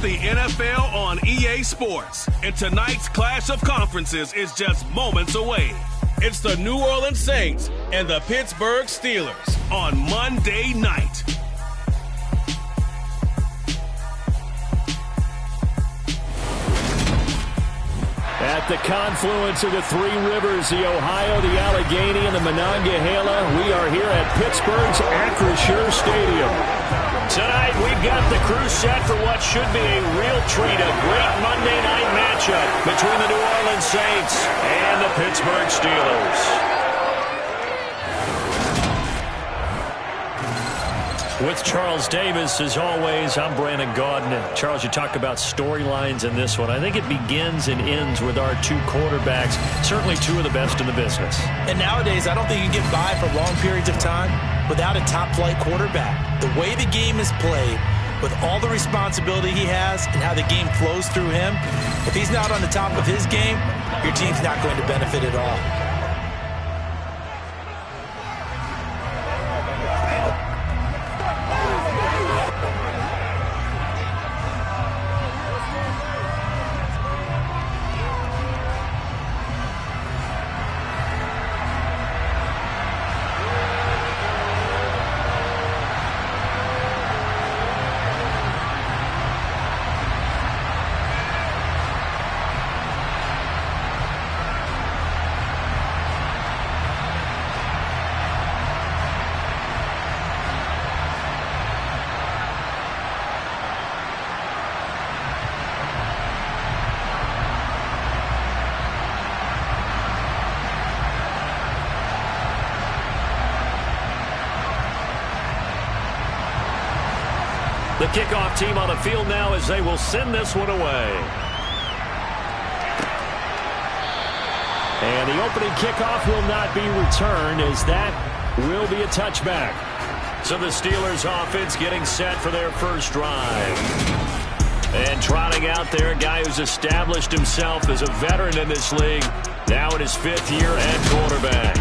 Watch the NFL on EA Sports, and tonight's clash of conferences is just moments away. It's the New Orleans Saints and the Pittsburgh Steelers on Monday night. At the confluence of the three rivers, the Ohio, the Allegheny, and the Monongahela, we are here at Pittsburgh's Acrisure Stadium. Tonight, we've got the crew set for what should be a real treat, a great Monday night matchup between the New Orleans Saints and the Pittsburgh Steelers. With Charles Davis, as always, I'm Brandon Gaudin. And Charles, you talk about storylines in this one. I think it begins and ends with our two quarterbacks, certainly two of the best in the business. And nowadays, I don't think you can get by for long periods of time without a top-flight quarterback. The way the game is played, with all the responsibility he has and how the game flows through him, if he's not on the top of his game, your team's not going to benefit at all. The kickoff team on the field now as they will send this one away. And the opening kickoff will not be returned, as that will be a touchback. So the Steelers offense getting set for their first drive. And trotting out there, a guy who's established himself as a veteran in this league, now in his fifth year at quarterback.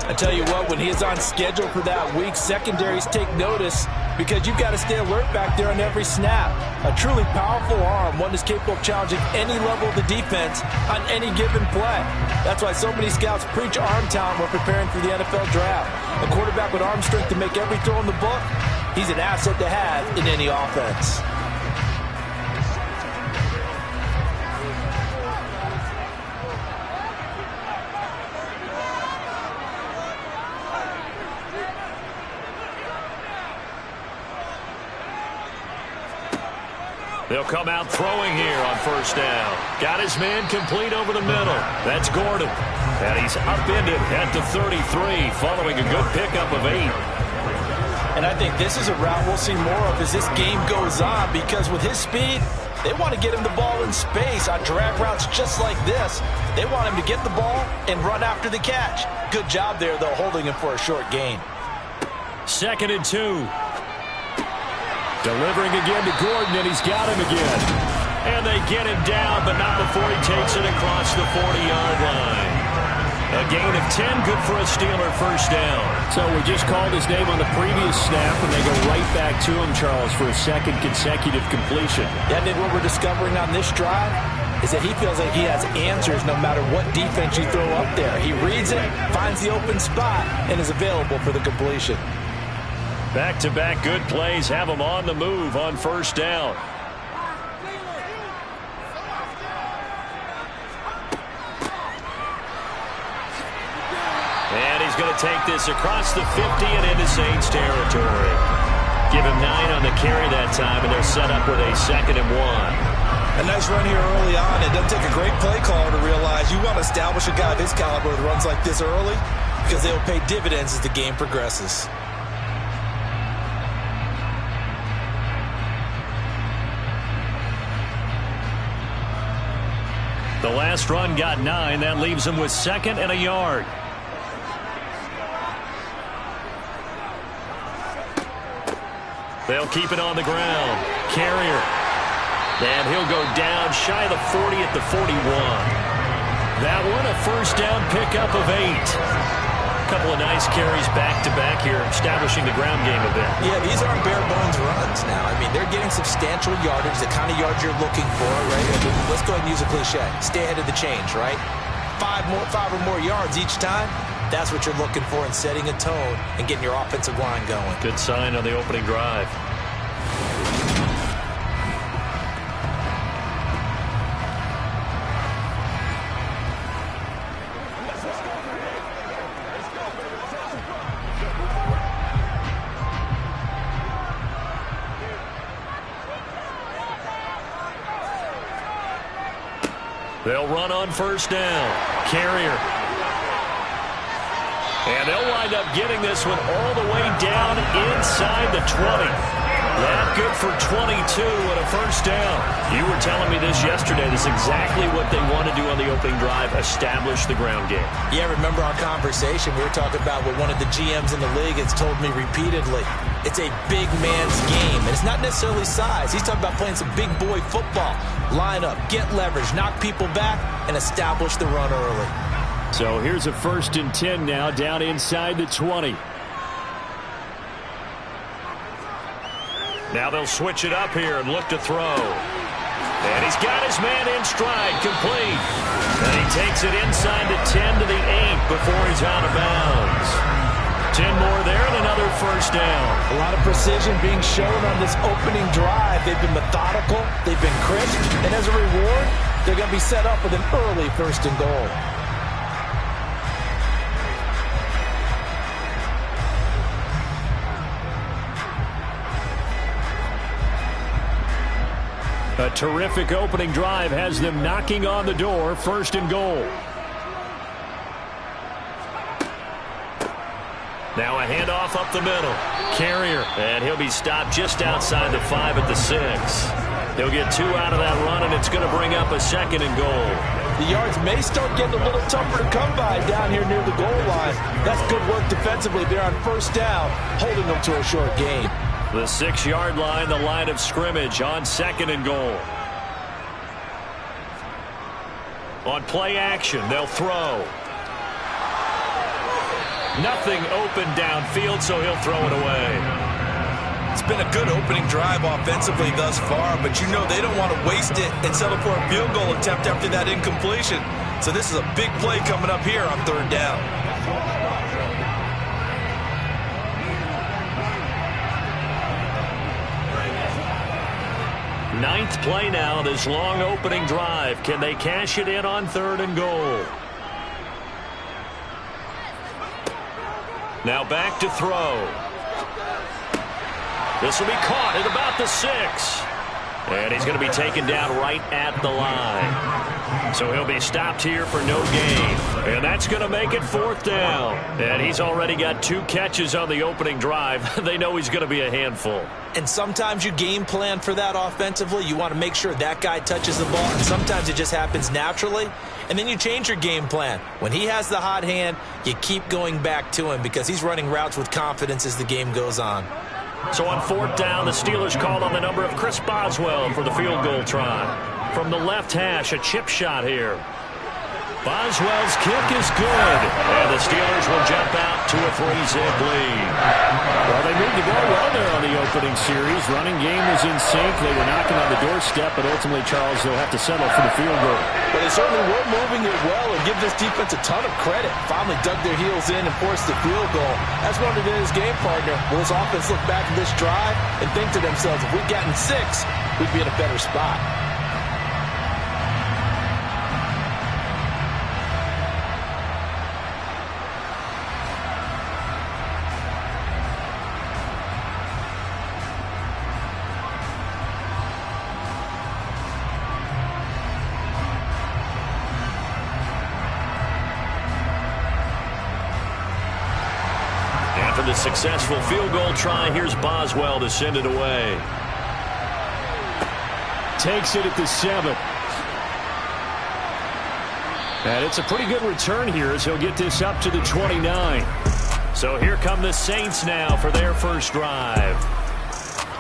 I tell you what, when he is on schedule for that week, secondaries take notice because you've got to stay alert back there on every snap. A truly powerful arm, one that's capable of challenging any level of the defense on any given play. That's why so many scouts preach arm talent when preparing for the NFL draft. A quarterback with arm strength to make every throw in the book, he's an asset to have in any offense. They'll come out throwing here on first down. Got his man complete over the middle. That's Gordon. And he's upended at the 33 following a good pickup of 8. And I think this is a route we'll see more of as this game goes on, because with his speed, they want to get him the ball in space on drag routes just like this. They want him to get the ball and run after the catch. Good job there, though, holding him for a short gain. 2nd and 2. Delivering again to Gordon, and he's got him again. And they get him down, but not before he takes it across the 40-yard line. A gain of 10, good for a Steeler first down. So we just called his name on the previous snap, and they go right back to him, Charles, for a second consecutive completion. Yeah, and then what we're discovering on this drive is that he feels like he has answers no matter what defense you throw up there. He reads it, finds the open spot, and is available for the completion. Back-to-back good plays have him on the move on first down. And he's going to take this across the 50 and into Saints territory. Give him 9 on the carry that time, and they're set up with a 2nd and 1. A nice run here early on. It doesn't take a great play caller to realize you want to establish a guy of his caliber with runs like this early, because they will pay dividends as the game progresses. The last run got 9. That leaves him with 2nd and a yard. They'll keep it on the ground. Carrier. And he'll go down shy of the 40 at the 41. That one a first down pickup of 8. Couple of nice carries back-to-back here, establishing the ground game a bit. Yeah, these aren't bare-bones runs now. I mean, they're getting substantial yardage, the kind of yards you're looking for, right? I mean, let's go ahead and use a cliche. Stay ahead of the change, right? Five or more yards each time. That's what you're looking for in setting a tone and getting your offensive line going. Good sign on the opening drive. They'll run on first down. Carrier. And they'll wind up getting this one all the way down inside the 20. That good for 22 and a first down. You were telling me this yesterday. This is exactly what they want to do on the opening drive, establish the ground game. Yeah, remember our conversation? We were talking about what one of the GMs in the league has told me repeatedly. It's a big man's game, and it's not necessarily size. He's talking about playing some big boy football. Line up, get leverage, knock people back, and establish the run early. So here's a 1st and 10 now, down inside the 20. Now they'll switch it up here and look to throw. And he's got his man in stride, complete. And he takes it inside the 10 to the 8 before he's out of bounds. 10 more there and another first down. A lot of precision being shown on this opening drive. They've been methodical, they've been crisp, and as a reward, they're going to be set up with an early 1st and goal. A terrific opening drive has them knocking on the door, 1st and goal. Now a handoff up the middle. Carrier, and he'll be stopped just outside the 5 at the 6. He'll get 2 out of that run, and it's going to bring up a 2nd and goal. The yards may start getting a little tougher to come by down here near the goal line. That's good work defensively there on first down, holding them to a short gain. The 6-yard line, the line of scrimmage on 2nd and goal. On play action, they'll throw. Nothing open downfield, so he'll throw it away. It's been a good opening drive offensively thus far, but you know they don't want to waste it and settle for a field goal attempt after that incompletion. So this is a big play coming up here on 3rd down. Ninth play now, this long opening drive. Can they cash it in on 3rd and goal? Now back to throw. This will be caught at about the 6. And he's going to be taken down right at the line. So he'll be stopped here for no gain. And that's going to make it 4th down. And he's already got 2 catches on the opening drive. They know he's going to be a handful. And sometimes you game plan for that offensively. You want to make sure that guy touches the ball. And sometimes it just happens naturally. And then you change your game plan. When he has the hot hand, you keep going back to him because he's running routes with confidence as the game goes on. So on 4th down, the Steelers called on the number of Chris Boswell for the field goal try. From the left hash, a chip shot here. Boswell's kick is good. And the Steelers will jump out to a 3-zip lead. Well, they moved the ball well there on the opening series. Running game was in sync. They were knocking on the doorstep, but ultimately, Charles, they'll have to settle for the field goal. But they certainly were moving it well and give this defense a ton of credit. Finally dug their heels in and forced the field goal. That's one of his game partner. Will his offense look back at this drive and think to themselves, if we'd gotten 6, we'd be in a better spot. The successful field goal try. Here's Boswell to send it away. Takes it at the 7. And it's a pretty good return here as he'll get this up to the 29. So here come the Saints now for their first drive.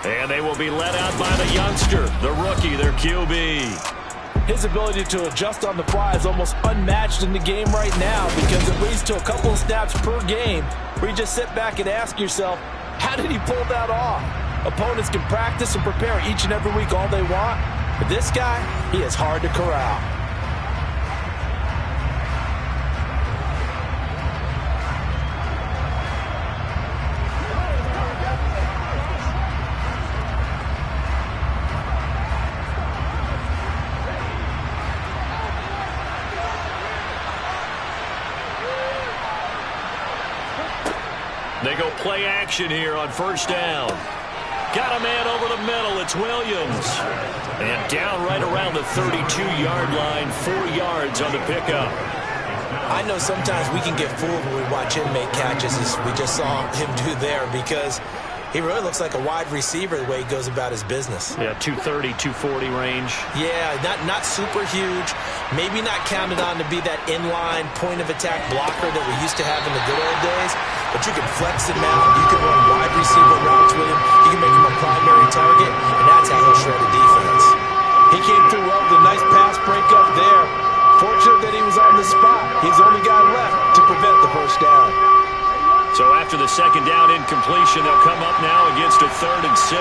And they will be led out by the youngster, the rookie, their QB. His ability to adjust on the fly is almost unmatched in the game right now because it leads to a couple of snaps per game where you just sit back and ask yourself, how did he pull that off? Opponents can practice and prepare each and every week all they want, but this guy, he is hard to corral. They go play action here on first down. Got a man over the middle. It's Williams. And down right around the 32-yard line, 4 yards on the pickup. I know sometimes we can get fooled when we watch him make catches, as we just saw him do there, because he really looks like a wide receiver the way he goes about his business. Yeah, 230, 240 range. Yeah, not super huge. Maybe not counted on to be that inline point-of-attack blocker that we used to have in the good old days. But you can flex him out. You can run wide receiver routes with him. You can make him a primary target, and that's how he'll shred a defense. He came through well with a nice pass breakup there. Fortunate that he was on the spot. He's the only guy left to prevent the first down. So after the second down incompletion, they'll come up now against a 3rd and 6.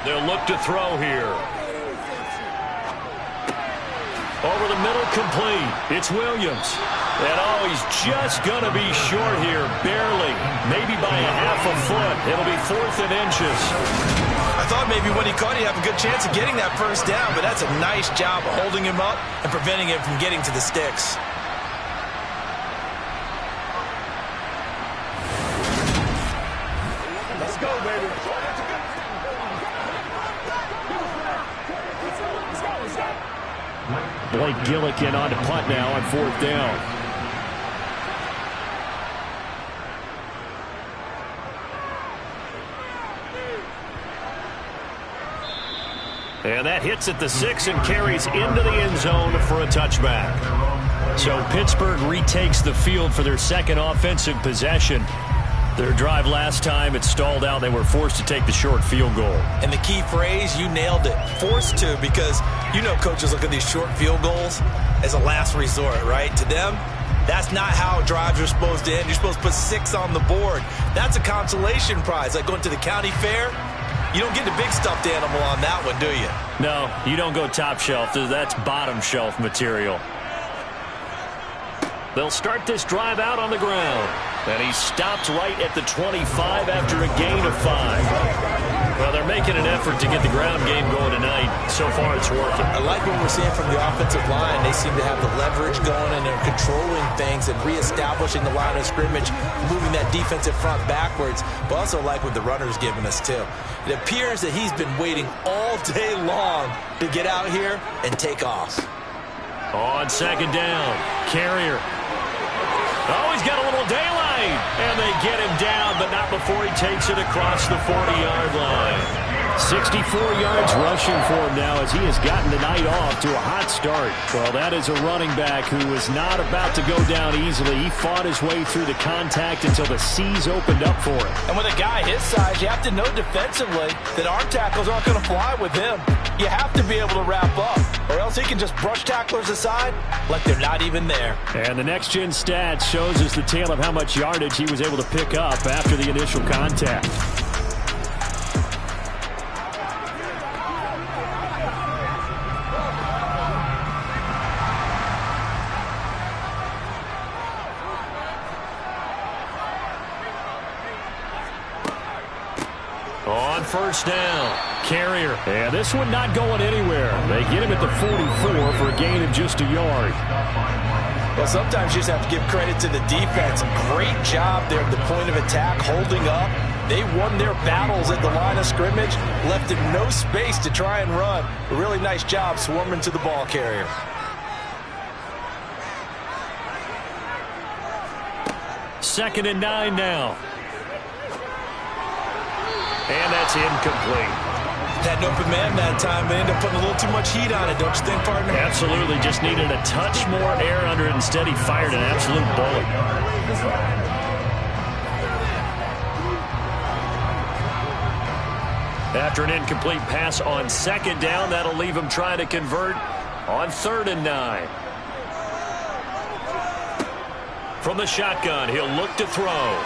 They'll look to throw here. Over the middle, complete. It's Williams. And oh, he's just going to be short here, barely. Maybe by a half a foot. It'll be 4th and inches. I thought maybe when he caught, he'd have a good chance of getting that first down, but that's a nice job of holding him up and preventing him from getting to the sticks. Let's go, baby. Blake Gillikin on to punt now on 4th down. And that hits at the 6 and carries into the end zone for a touchback. So Pittsburgh retakes the field for their second offensive possession. Their drive last time, it stalled out. They were forced to take the short field goal. And the key phrase, you nailed it. Forced to, because you know coaches look at these short field goals as a last resort, right? To them, that's not how drives are supposed to end. You're supposed to put 6 on the board. That's a consolation prize, like going to the county fair. You don't get the big stuffed animal on that one, do you? No, you don't go top shelf. That's bottom shelf material. They'll start this drive out on the ground. And he stopped right at the 25 after a gain of 5. Well, they're making an effort to get the ground game going tonight. So far, it's working. I like what we're seeing from the offensive line. They seem to have the leverage going, and they're controlling things and reestablishing the line of scrimmage, moving that defensive front backwards. But also like what the runner's giving us, too. It appears that he's been waiting all day long to get out here and take off. On second down, Carrier. Oh, he's got a little daylight. And they get him down, but not before he takes it across the 40-yard line. 64 yards rushing for him now as he has gotten the night off to a hot start. Well, that is a running back who was not about to go down easily. He fought his way through the contact until the seas opened up for him. And with a guy his size, you have to know defensively that arm tackles aren't going to fly with him. You have to be able to wrap up, or else he can just brush tacklers aside like they're not even there. And the next-gen stats shows us the tale of how much yardage he was able to pick up after the initial contact. On first down, Carrier. And this one not going anywhere. They get him at the 44 for a gain of just a yard. Well, sometimes you just have to give credit to the defense. Great job there at the point of attack, holding up. They won their battles at the line of scrimmage, left him no space to try and run. A really nice job swarming to the ball carrier. Second and 9 now. And that's incomplete. Had an open man that time, but ended up putting a little too much heat on it, don't you think, partner? Absolutely. Just needed a touch more air under it. Instead, he fired an absolute bullet. After an incomplete pass on second down, that'll leave him trying to convert on 3rd and 9. From the shotgun, he'll look to throw.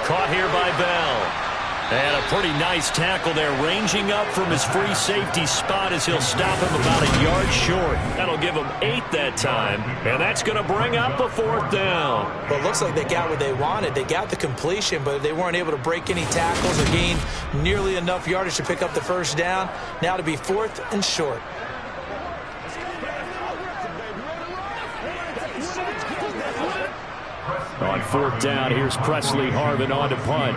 Caught here by Bell. And a pretty nice tackle there, ranging up from his free safety spot as he'll stop him about a yard short. That'll give him 8 that time, and that's going to bring up a 4th down. Well, it looks like they got what they wanted. They got the completion, but they weren't able to break any tackles or gain nearly enough yardage to pick up the first down. Now to be 4th and short. On 4th down, here's Presley Harvin on to punt.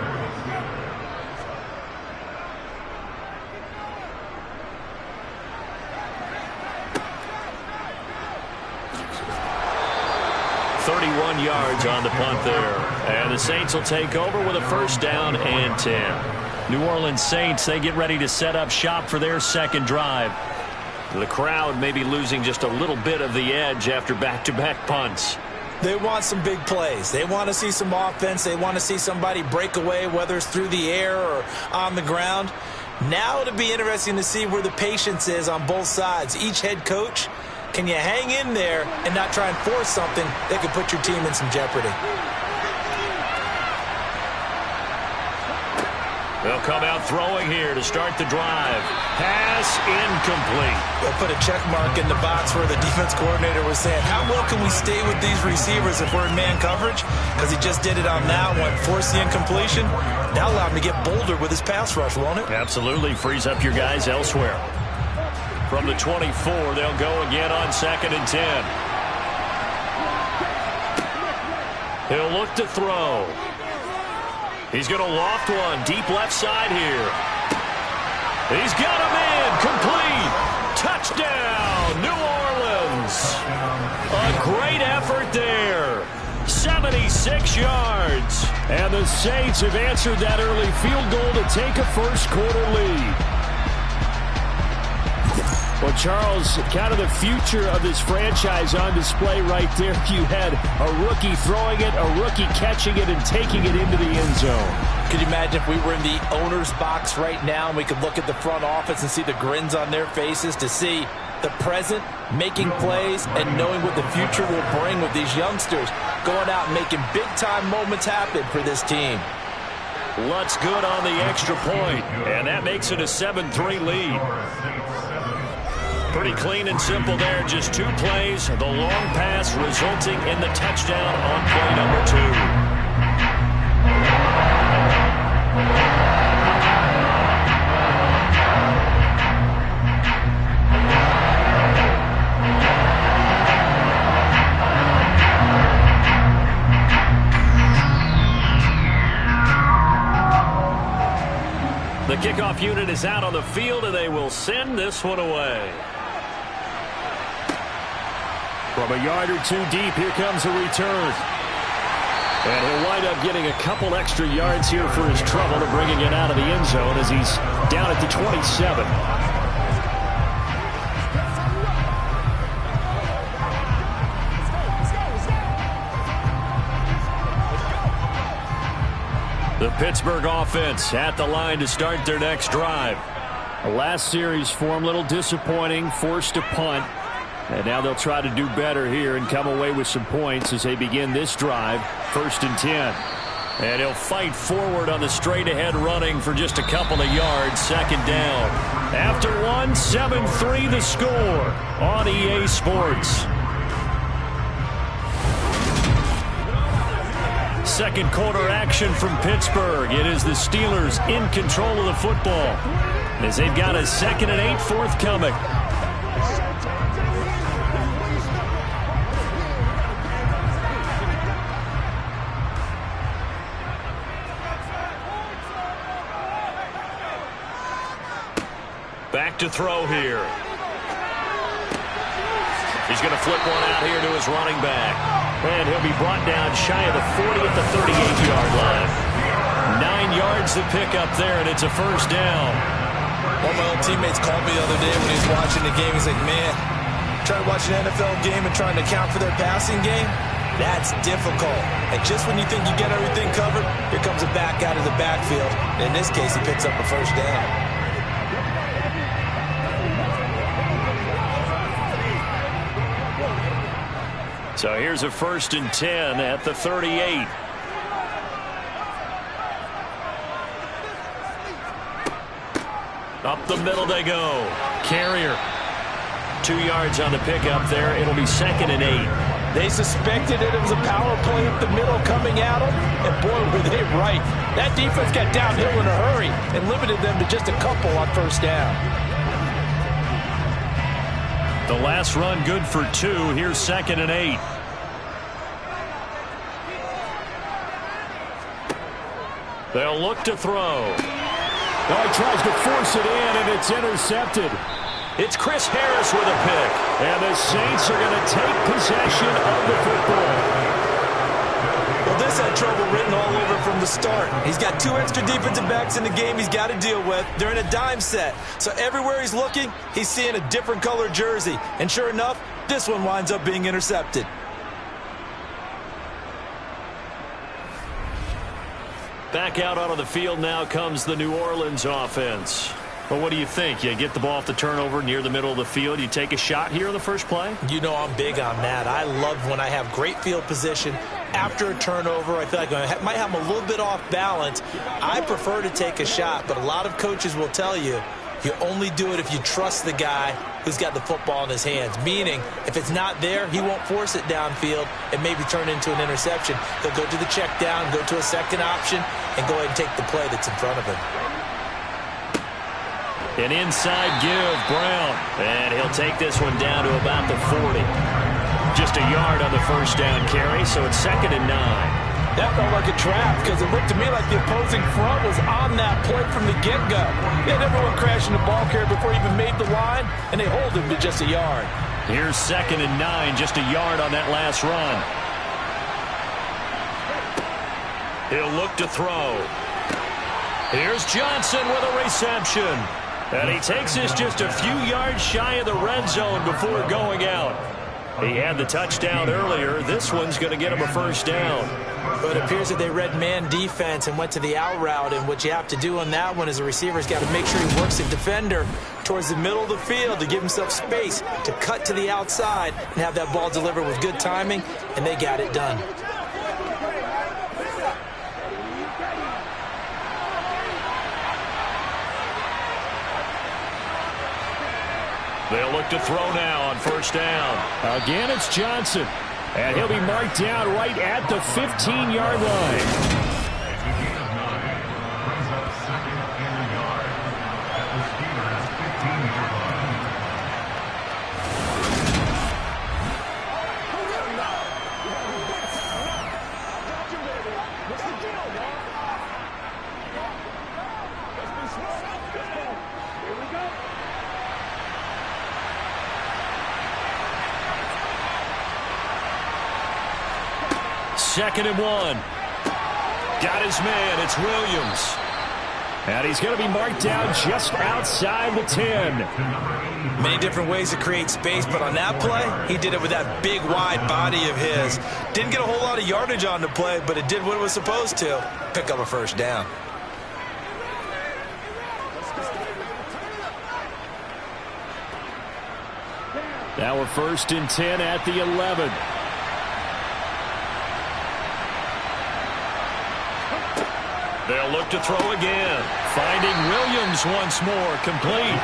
Yards on the punt there. And the Saints will take over with a 1st down and 10. New Orleans Saints, they get ready to set up shop for their second drive. The crowd may be losing just a little bit of the edge after back-to-back punts. They want some big plays. They want to see some offense. They want to see somebody break away, whether it's through the air or on the ground. Now it'll be interesting to see where the patience is on both sides. Each head coach, can you hang in there and not try and force something that could put your team in some jeopardy? They'll come out throwing here to start the drive. Pass incomplete. They'll put a check mark in the box where the defense coordinator was saying, how well can we stay with these receivers if we're in man coverage? Because he just did it on that one, forced the incompletion. Now allow him to get bolder with his pass rush, won't it? Absolutely. Frees up your guys elsewhere. From the 24, they'll go again on 2nd and 10. He'll look to throw. He's going to loft one deep left side here. He's got him in. Complete. Touchdown, New Orleans. A great effort there. 76 yards. And the Saints have answered that early field goal to take a first quarter lead. Well, Charles, kind of the future of this franchise on display right there. You had a rookie throwing it, a rookie catching it, and taking it into the end zone. Could you imagine if we were in the owner's box right now and we could look at the front office and see the grins on their faces to see the present, making plays, and knowing what the future will bring with these youngsters going out and making big-time moments happen for this team. Lutz good on the extra point, and that makes it a 7-3 lead. Pretty clean and simple there. Just 2 plays. The long pass resulting in the touchdown on play number 2. The kickoff unit is out on the field, and they will send this one away. From a yard or 2 deep, here comes a return. And he'll wind up getting a couple extra yards here for his trouble to bringing it out of the end zone as he's down at the 27. The Pittsburgh offense at the line to start their next drive. The last series for him, a little disappointing, forced a punt. And now they'll try to do better here and come away with some points as they begin this drive, 1st and 10. And he'll fight forward on the straight-ahead running for just a couple of yards, 2nd down. After one, 7-3 the score on EA Sports. Second quarter action from Pittsburgh. It is the Steelers in control of the football as they've got a 2nd and 8 forthcoming. Back to throw here. He's going to flip one out here to his running back. And he'll be brought down shy of the 40 at the 38-yard line. 9 yards to pick up there, and it's a 1st down. One of my old teammates called me the other day when he was watching the game. He's like, man, trying to watch an NFL game and trying to account for their passing game, that's difficult. And just when you think you get everything covered, here comes a back out of the backfield. In this case, he picks up a 1st down. So here's a 1st and 10 at the 38. Up the middle they go. Carrier. 2 yards on the pickup there. It'll be 2nd and 8. They suspected it was a power play up the middle coming at them, and boy, were they right. That defense got downhill in a hurry and limited them to just a couple on 1st down. The last run good for 2. Here's 2nd and 8. They'll look to throw. He tries to force it in, and it's intercepted. It's Chris Harris with a pick. And the Saints are going to take possession of the football. Well, this had trouble written all over from the start. He's got 2 extra defensive backs in the game he's got to deal with. They're in a dime set. So everywhere he's looking, he's seeing a different color jersey. And sure enough, this one winds up being intercepted. Back out onto the field now comes the New Orleans offense. Well, what do you think? You get the ball off the turnover near the middle of the field. You take a shot here in the first play? You know I'm big on that. I love when I have great field position after a turnover. I feel like I might have them a little bit off balance. I prefer to take a shot, but a lot of coaches will tell you, you only do it if you trust the guy who's got the football in his hands. Meaning, if it's not there, he won't force it downfield and maybe turn into an interception. He'll go to the check down, go to a second option, and go ahead and take the play that's in front of him. An inside give, Brown. And he'll take this one down to about the 40. Just a yard on the 1st down carry, so it's 2nd and 9. That felt like a trap because it looked to me like the opposing front was on that play from the get-go. They had everyone crashing the ball carrier before he even made the line, and they hold him to just a yard. Here's 2nd and 9, just a yard on that last run. He'll look to throw. Here's Johnson with a reception. And he takes this just a few yards shy of the red zone before going out. He had the touchdown earlier. This one's going to get him a 1st down. But it appears that they read man defense and went to the out route. And what you have to do on that one is a receiver's got to make sure he works the defender towards the middle of the field to give himself space to cut to the outside and have that ball delivered with good timing. And they got it done. They'll look to throw now on 1st down. Again, it's Johnson. And he'll be marked down right at the 15-yard line. Second and 1. Got his man. It's Williams. And he's going to be marked down just outside the 10. Many different ways to create space, but on that play, he did it with that big, wide body of his. Didn't get a whole lot of yardage on the play, but it did what it was supposed to. Pick up a 1st down. Now we're 1st and 10 at the 11. They'll look to throw again. Finding Williams once more, complete.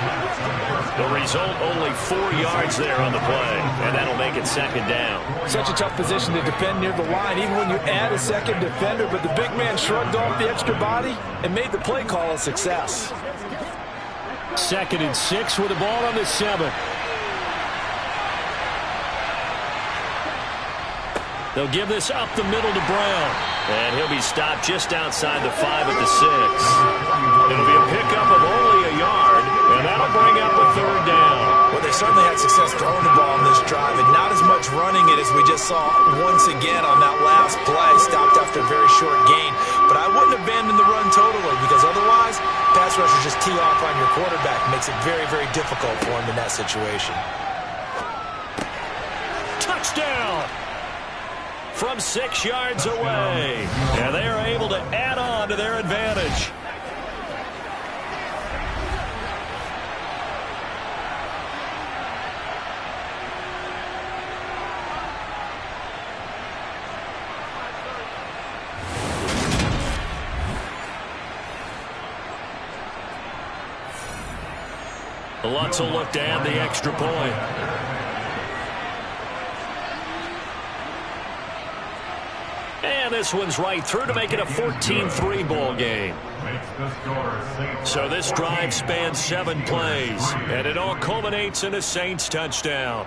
The result, only 4 yards there on the play, and that'll make it 2nd down. Such a tough position to defend near the line, even when you add a second defender, but the big man shrugged off the extra body and made the play call a success. 2nd and 6 with the ball on the 7. They'll give this up the middle to Brown. And he'll be stopped just outside the 5 at the 6. It'll be a pickup of only a yard, and that'll bring up a 3rd down. Well, they certainly had success throwing the ball on this drive, and not as much running it as we just saw once again on that last play. Stopped after a very short gain. But I wouldn't abandon the run totally, because otherwise, pass rushers just tee off on your quarterback. Makes it very, very difficult for him in that situation. Touchdown! From 6 yards away. And they are able to add on to their advantage. Lutz will look to add the extra point. And this one's right through to make it a 14-3 ball game. So this drive spans 7 plays, and it all culminates in a Saints touchdown.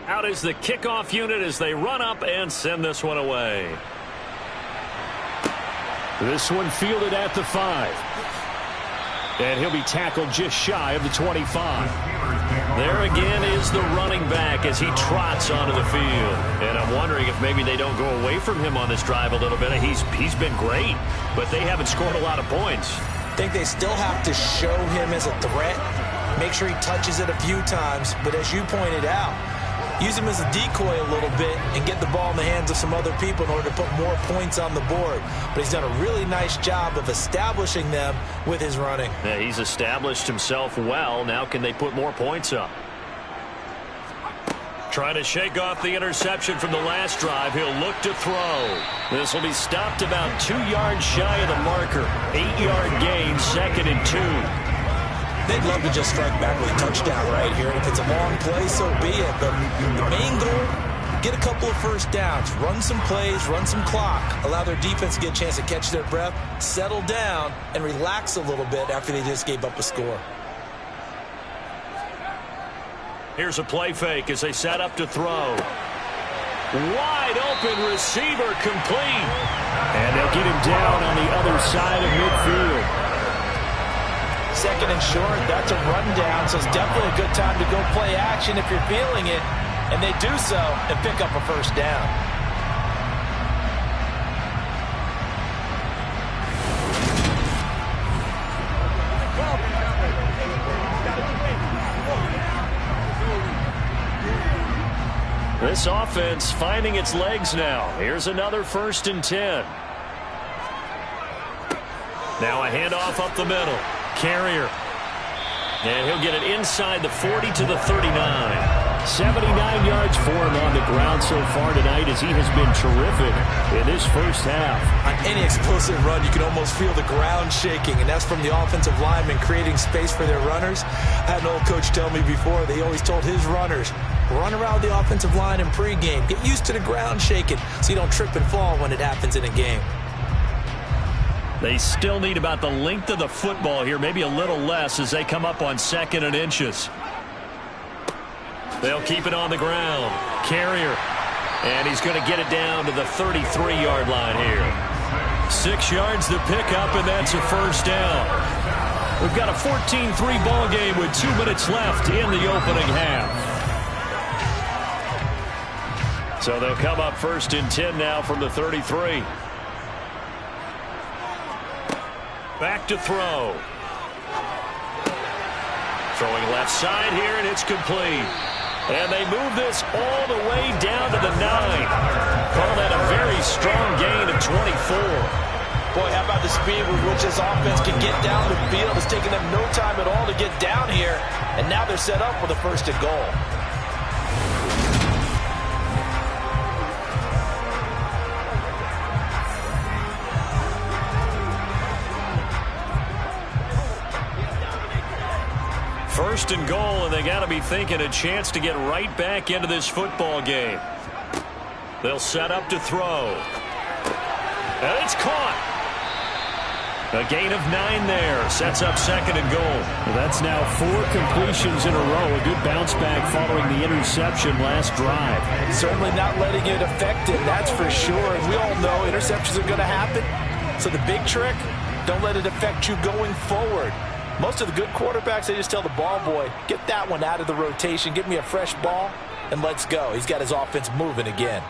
Out is the kickoff unit as they run up and send this one away. This one fielded at the 5. And he'll be tackled just shy of the 25. There again is the running back as he trots onto the field. And I'm wondering if maybe they don't go away from him on this drive a little bit. He's been great, but they haven't scored a lot of points. I think they still have to show him as a threat. Make sure he touches it a few times. But as you pointed out, use him as a decoy a little bit and get the ball in the hands of some other people in order to put more points on the board. But he's done a really nice job of establishing them with his running. Yeah, he's established himself well. Now can they put more points up? Trying to shake off the interception from the last drive. He'll look to throw. This will be stopped about 2 yards shy of the marker. 8-yard gain, 2nd and 2. They'd love to just strike back with a touchdown right here. If it's a long play, so be it. But the main goal, get a couple of first downs, run some plays, run some clock, allow their defense to get a chance to catch their breath, settle down, and relax a little bit after they just gave up a score. Here's a play fake as they set up to throw. Wide open receiver complete. And they'll get him down on the other side of midfield. 2nd and short, that's a rundown, so it's definitely a good time to go play action if you're feeling it. And they do so and pick up a first down. This offense finding its legs now. Here's another 1st and 10. Now a handoff up the middle. Carrier. And he'll get it inside the 40 to the 39. 79 yards for him on the ground so far tonight as he has been terrific in this first half. On any explosive run, you can almost feel the ground shaking, and that's from the offensive linemen creating space for their runners. I had an old coach tell me before, they always told his runners, run around the offensive line in pregame. Get used to the ground shaking so you don't trip and fall when it happens in a game. They still need about the length of the football here, maybe a little less as they come up on 2nd and inches. They'll keep it on the ground. Carrier. And he's going to get it down to the 33-yard line here. 6 yards to pick up, and that's a first down. We've got a 14-3 ball game with 2 minutes left in the opening half. So they'll come up 1st and 10 now from the 33. Back to throw. Throwing left side here, and it's complete. And they move this all the way down to the 9. Call that a very strong gain of 24. Boy, how about the speed with which this offense can get down the field? It's taken them no time at all to get down here. And now they're set up for the 1st and goal. First and goal, and they got to be thinking a chance to get right back into this football game. They'll set up to throw. And it's caught. A gain of 9 there. Sets up 2nd and goal. Well, that's now 4 completions in a row. A good bounce back following the interception last drive. Certainly not letting it affect him, that's for sure. And we all know interceptions are going to happen. So the big trick, don't let it affect you going forward. Most of the good quarterbacks, they just tell the ball boy, get that one out of the rotation, give me a fresh ball, and let's go. He's got his offense moving again.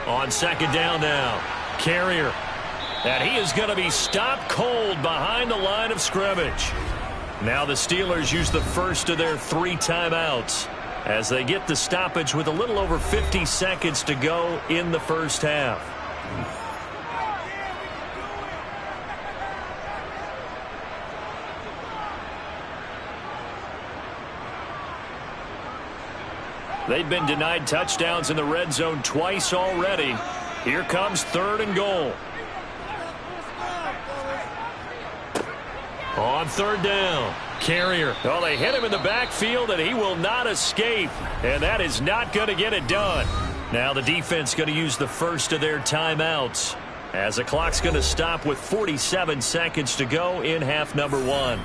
On 2nd down now, Carrier. And he is going to be stopped cold behind the line of scrimmage. Now the Steelers use the first of their 3 timeouts as they get the stoppage with a little over 50 seconds to go in the first half. They've been denied touchdowns in the red zone twice already. Here comes 3rd and goal. On 3rd down, Carrier. Oh, they hit him in the backfield, and he will not escape. And that is not going to get it done. Now the defense going to use the first of their timeouts as the clock's going to stop with 47 seconds to go in half number 1.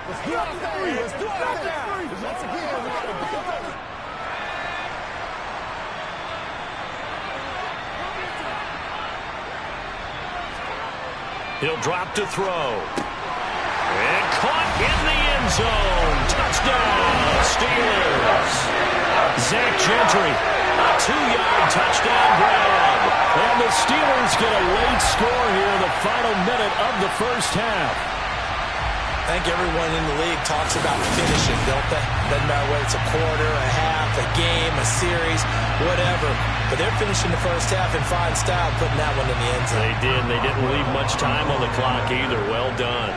Let's do it. Let's do it. Once again, we got to build up. He'll drop to throw. And caught in the end zone. Touchdown, Steelers. Zach Gentry, a 2-yard touchdown grab. And the Steelers get a late score here in the final minute of the first half. I think everyone in the league talks about finishing, don't they? Doesn't matter whether it's a quarter, a half, a game, a series, whatever. But they're finishing the first half in fine style, putting that one in the end zone. They did, and they didn't leave much time on the clock either. Well done.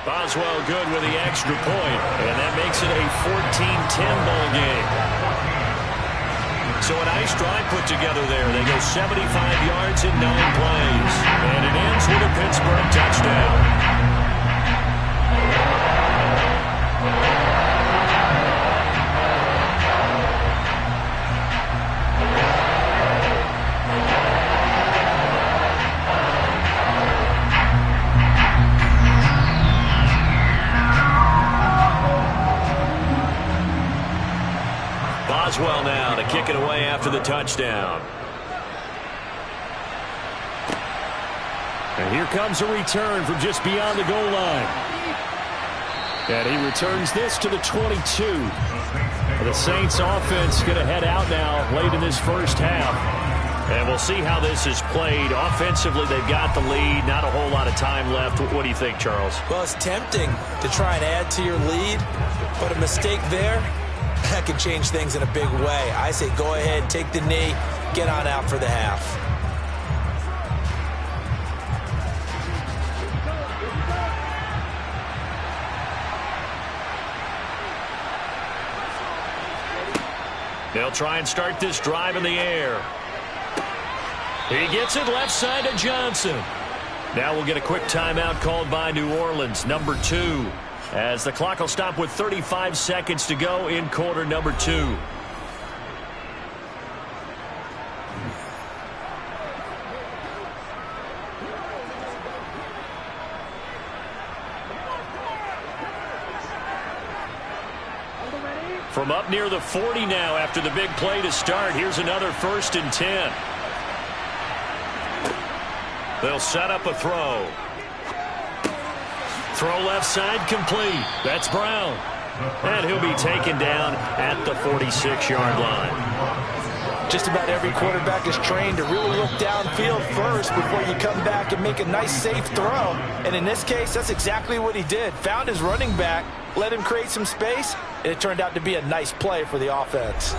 Boswell good with the extra point, and that makes it a 14-10 ball game. So a nice drive put together there. They go 75 yards in 9 plays. And it ends with a Pittsburgh touchdown. Boswell now to kick it away after the touchdown. And here comes a return from just beyond the goal line. And he returns this to the 22. The Saints offense going to head out now late in this first half. And we'll see how this is played. Offensively, they've got the lead. Not a whole lot of time left. What do you think, Charles? Well, it's tempting to try and add to your lead, but a mistake there, that can change things in a big way. I say go ahead, take the knee, get on out for the half. They'll try and start this drive in the air. He gets it left side to Johnson. Now we'll get a quick timeout called by New Orleans, number 2. As the clock will stop with 35 seconds to go in quarter number 2. From up near the 40 now after the big play to start, here's another 1st and 10. They'll set up a throw. Throw left side complete. That's Brown. And he'll be taken down at the 46-yard line. Just about every quarterback is trained to really look downfield first before you come back and make a nice, safe throw. And in this case, that's exactly what he did. Found his running back, let him create some space, and it turned out to be a nice play for the offense.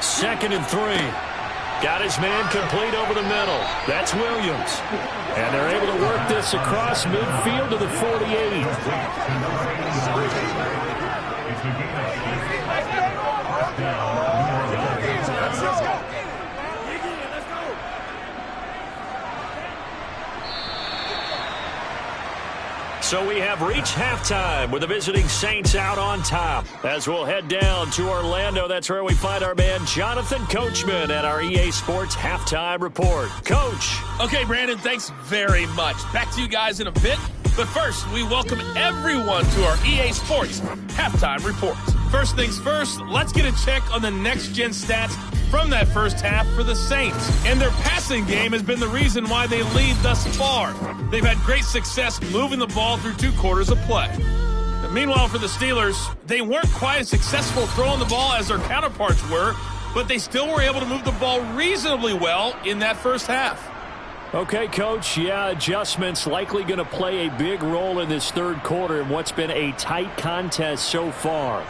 Second and 3. Got his man complete over the middle. That's Williams. And they're able to work this across midfield to the 48. So we have reached halftime with the visiting Saints out on top. As we'll head down to Orlando, that's where we find our man Jonathan Coachman at our EA Sports Halftime Report. Coach. Okay, Brandon, thanks very much. Back to you guys in a bit. But first, we welcome everyone to our EA Sports Halftime Report. First things first, let's get a check on the next-gen stats from that first half for the Saints. And their passing game has been the reason why they lead thus far. They've had great success moving the ball through 2 quarters of play. Meanwhile, for the Steelers, they weren't quite as successful throwing the ball as their counterparts were, but they still were able to move the ball reasonably well in that first half. Okay, Coach, adjustments likely going to play a big role in this third quarter in what's been a tight contest so far.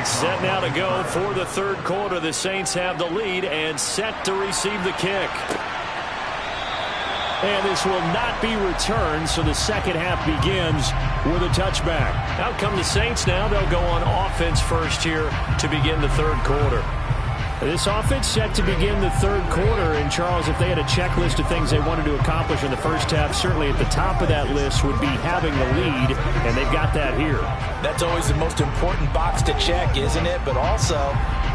Set now to go for the third quarter. The Saints have the lead and set to receive the kick. And this will not be returned, so the second half begins with a touchback. Out come the Saints now. They'll go on offense first here to begin the third quarter. This offense set to begin the third quarter, and Charles, if they had a checklist of things they wanted to accomplish in the first half, certainly at the top of that list would be having the lead, and they've got that here. That's always the most important box to check, isn't it? But also,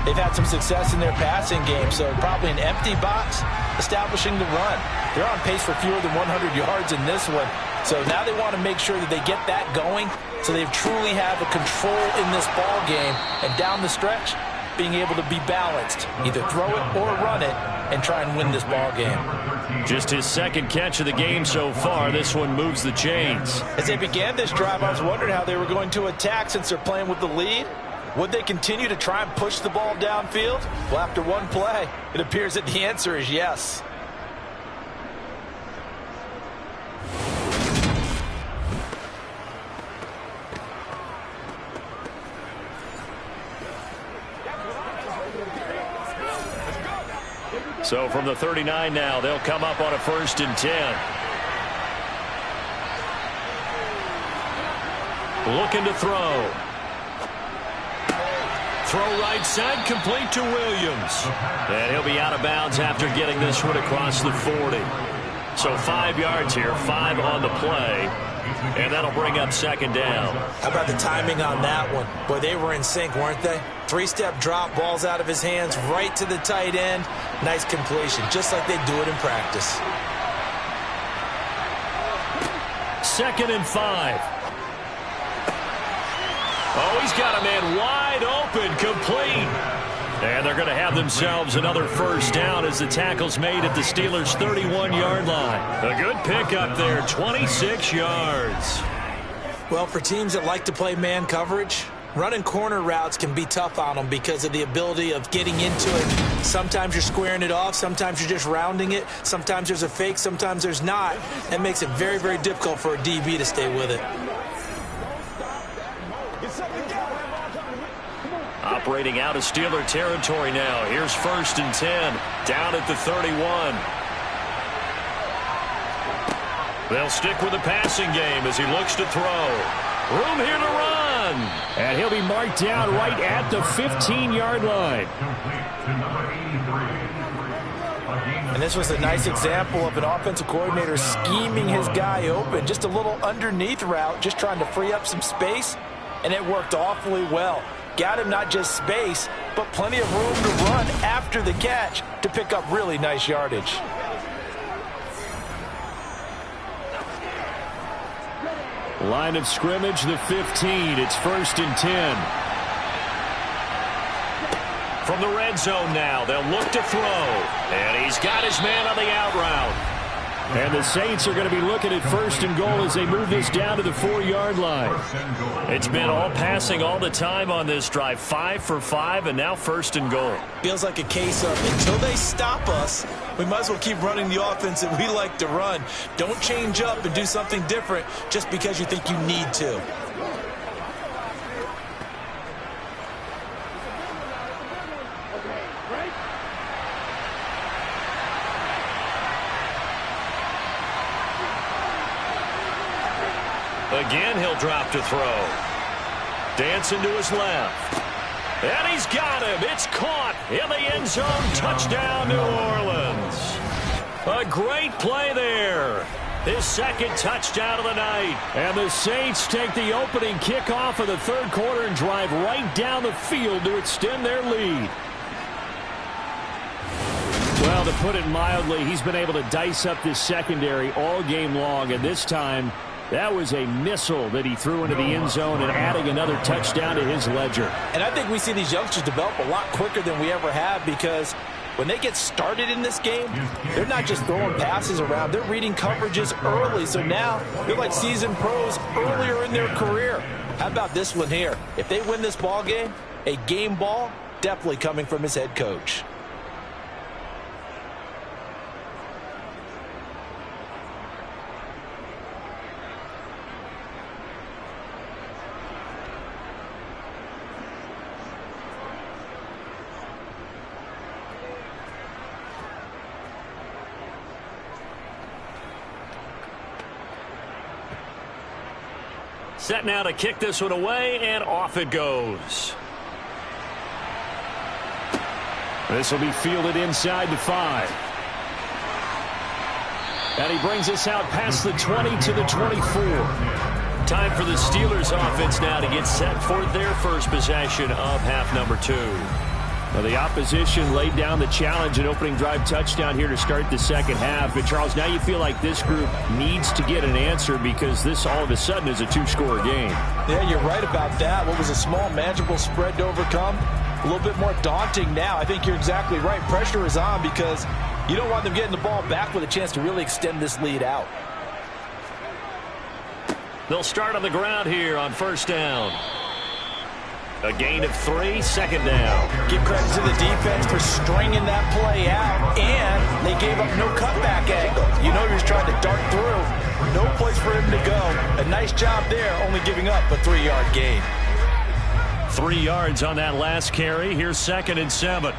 they've had some success in their passing game, so probably an empty box establishing the run. They're on pace for fewer than 100 yards in this one, so now they want to make sure that they get that going so they truly have a control in this ball game, and down the stretch, being able to be balanced, either throw it or run it, and try and win this ball game. Just his second catch of the game so far. This one moves the chains. As they began this drive, I was wondering how they were going to attack since they're playing with the lead. Would they continue to try and push the ball downfield? Well, after one play, it appears that the answer is yes. So from the 39 now, they'll come up on a 1st and 10. Looking to throw. Throw right side, complete to Williams. And he'll be out of bounds after getting this one across the 40. So 5 yards here, 5 on the play. And that'll bring up second down. How about the timing on that one? Boy, they were in sync, weren't they? 3-step drop, balls out of his hands, right to the tight end. Nice completion, just like they do it in practice. 2nd and 5. Oh, he's got a man wide open, complete. And they're going to have themselves another first down as the tackle's made at the Steelers' 31-yard line. A good pickup there, 26 yards. Well, for teams that like to play man coverage, running corner routes can be tough on them because of the ability of getting into it. Sometimes you're squaring it off. Sometimes you're just rounding it. Sometimes there's a fake. Sometimes there's not. That makes it very, very difficult for a DB to stay with it. Operating out of Steeler territory now. Here's 1st and 10. Down at the 31. They'll stick with the passing game as he looks to throw. Room here to run. And he'll be marked down right at the 15-yard line. And this was a nice example of an offensive coordinator scheming his guy open. Just a little underneath route, just trying to free up some space, and it worked awfully well. Got him not just space, but plenty of room to run after the catch to pick up really nice yardage. Line of scrimmage, the 15. It's 1st and 10. From the red zone now, they'll look to throw. And he's got his man on the out route. And the Saints are going to be looking at 1st and goal as they move this down to the 4-yard line. It's been all passing all the time on this drive. 5 for 5, and now 1st and goal. Feels like a case of until they stop us, we might as well keep running the offense that we like to run. Don't change up and do something different just because you think you need to. Again, he'll drop to throw. Dancing to his left. And he's got him. It's caught in the end zone. Touchdown, New Orleans. A great play there. His second touchdown of the night. And the Saints take the opening kickoff of the third quarter and drive right down the field to extend their lead. Well, to put it mildly, he's been able to dice up this secondary all game long, and this time that was a missile that he threw into the end zone and adding another touchdown to his ledger. And I think we see these youngsters develop a lot quicker than we ever have, because when they get started in this game, they're not just throwing passes around. They're reading coverages early. So now they're like seasoned pros earlier in their career. How about this one here? If they win this ball game, a game ball definitely coming from his head coach. Set now to kick this one away, and off it goes. This will be fielded inside the 5. And he brings us out past the 20 to the 24. Time for the Steelers offense now to get set for their first possession of half number 2. Well, the opposition laid down the challenge, an opening drive touchdown here to start the second half. But, Charles, now you feel like this group needs to get an answer, because this all of a sudden is a 2-score game. Yeah, you're right about that. What was a small, manageable spread to overcome, a little bit more daunting now. I think you're exactly right. Pressure is on, because you don't want them getting the ball back with a chance to really extend this lead out. They'll start on the ground here on first down. A gain of 3, second down. Give credit to the defense for stringing that play out, and they gave up no cutback angle. You know he was trying to dart through. No place for him to go. A nice job there, only giving up a 3-yard gain. 3 yards on that last carry. Here's 2nd and 7.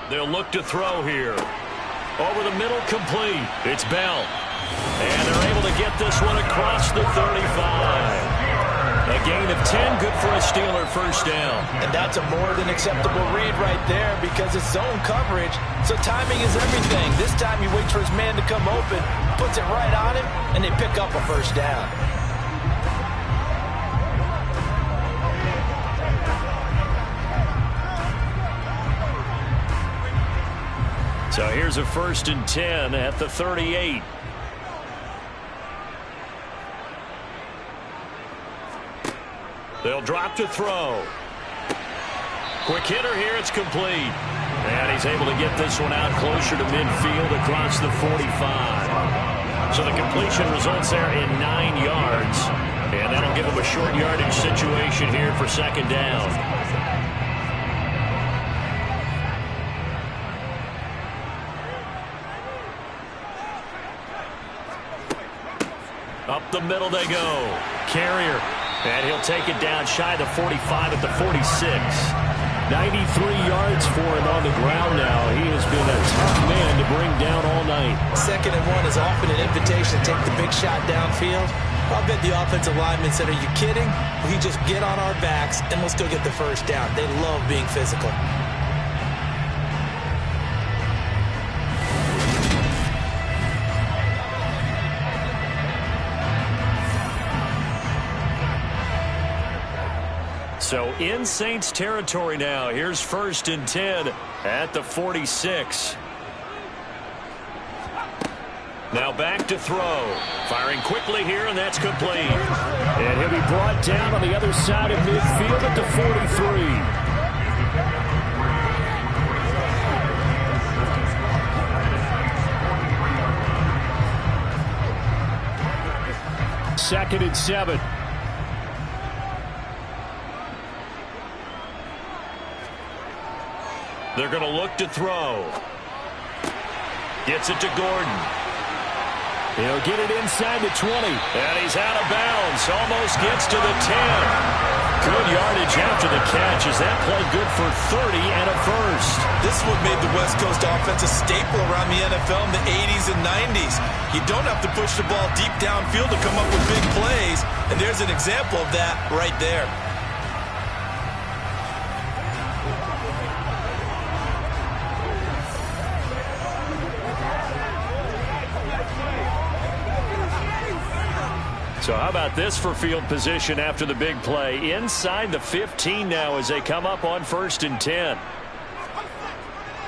They'll look to throw here. Over the middle, complete. It's Bell. And they're able to get this one across the 35. A gain of 10, good for a Steeler first down. And that's a more than acceptable read right there, because it's zone coverage, so timing is everything. This time he waits for his man to come open, puts it right on him, and they pick up a first down. So here's a 1st and 10 at the 38. They'll drop to throw. Quick hitter here, it's complete. And he's able to get this one out closer to midfield across the 45. So the completion results there in 9 yards. And that'll give him a short yardage situation here for second down. Up the middle they go. Carrier. And he'll take it down shy of the 45 at the 46. 93 yards for him on the ground now. He has been a tough man to bring down all night. 2nd and 1 is often an invitation to take the big shot downfield. I'll bet the offensive lineman said, "Are you kidding? We just get on our backs and we'll still get the first down." They love being physical. So in Saints territory now. Here's 1st and 10 at the 46. Now back to throw. Firing quickly here, and that's complete. And he'll be brought down on the other side of midfield at the 43. Second and 7. They're going to look to throw. Gets it to Gordon. He'll get it inside the 20. And he's out of bounds. Almost gets to the 10. Good yardage after the catch. Is that play good for 30 and a first? This one made the West Coast offense a staple around the NFL in the 80s and 90s. You don't have to push the ball deep downfield to come up with big plays. And there's an example of that right there. So how about this for field position after the big play? Inside the 15 now as they come up on 1st and 10.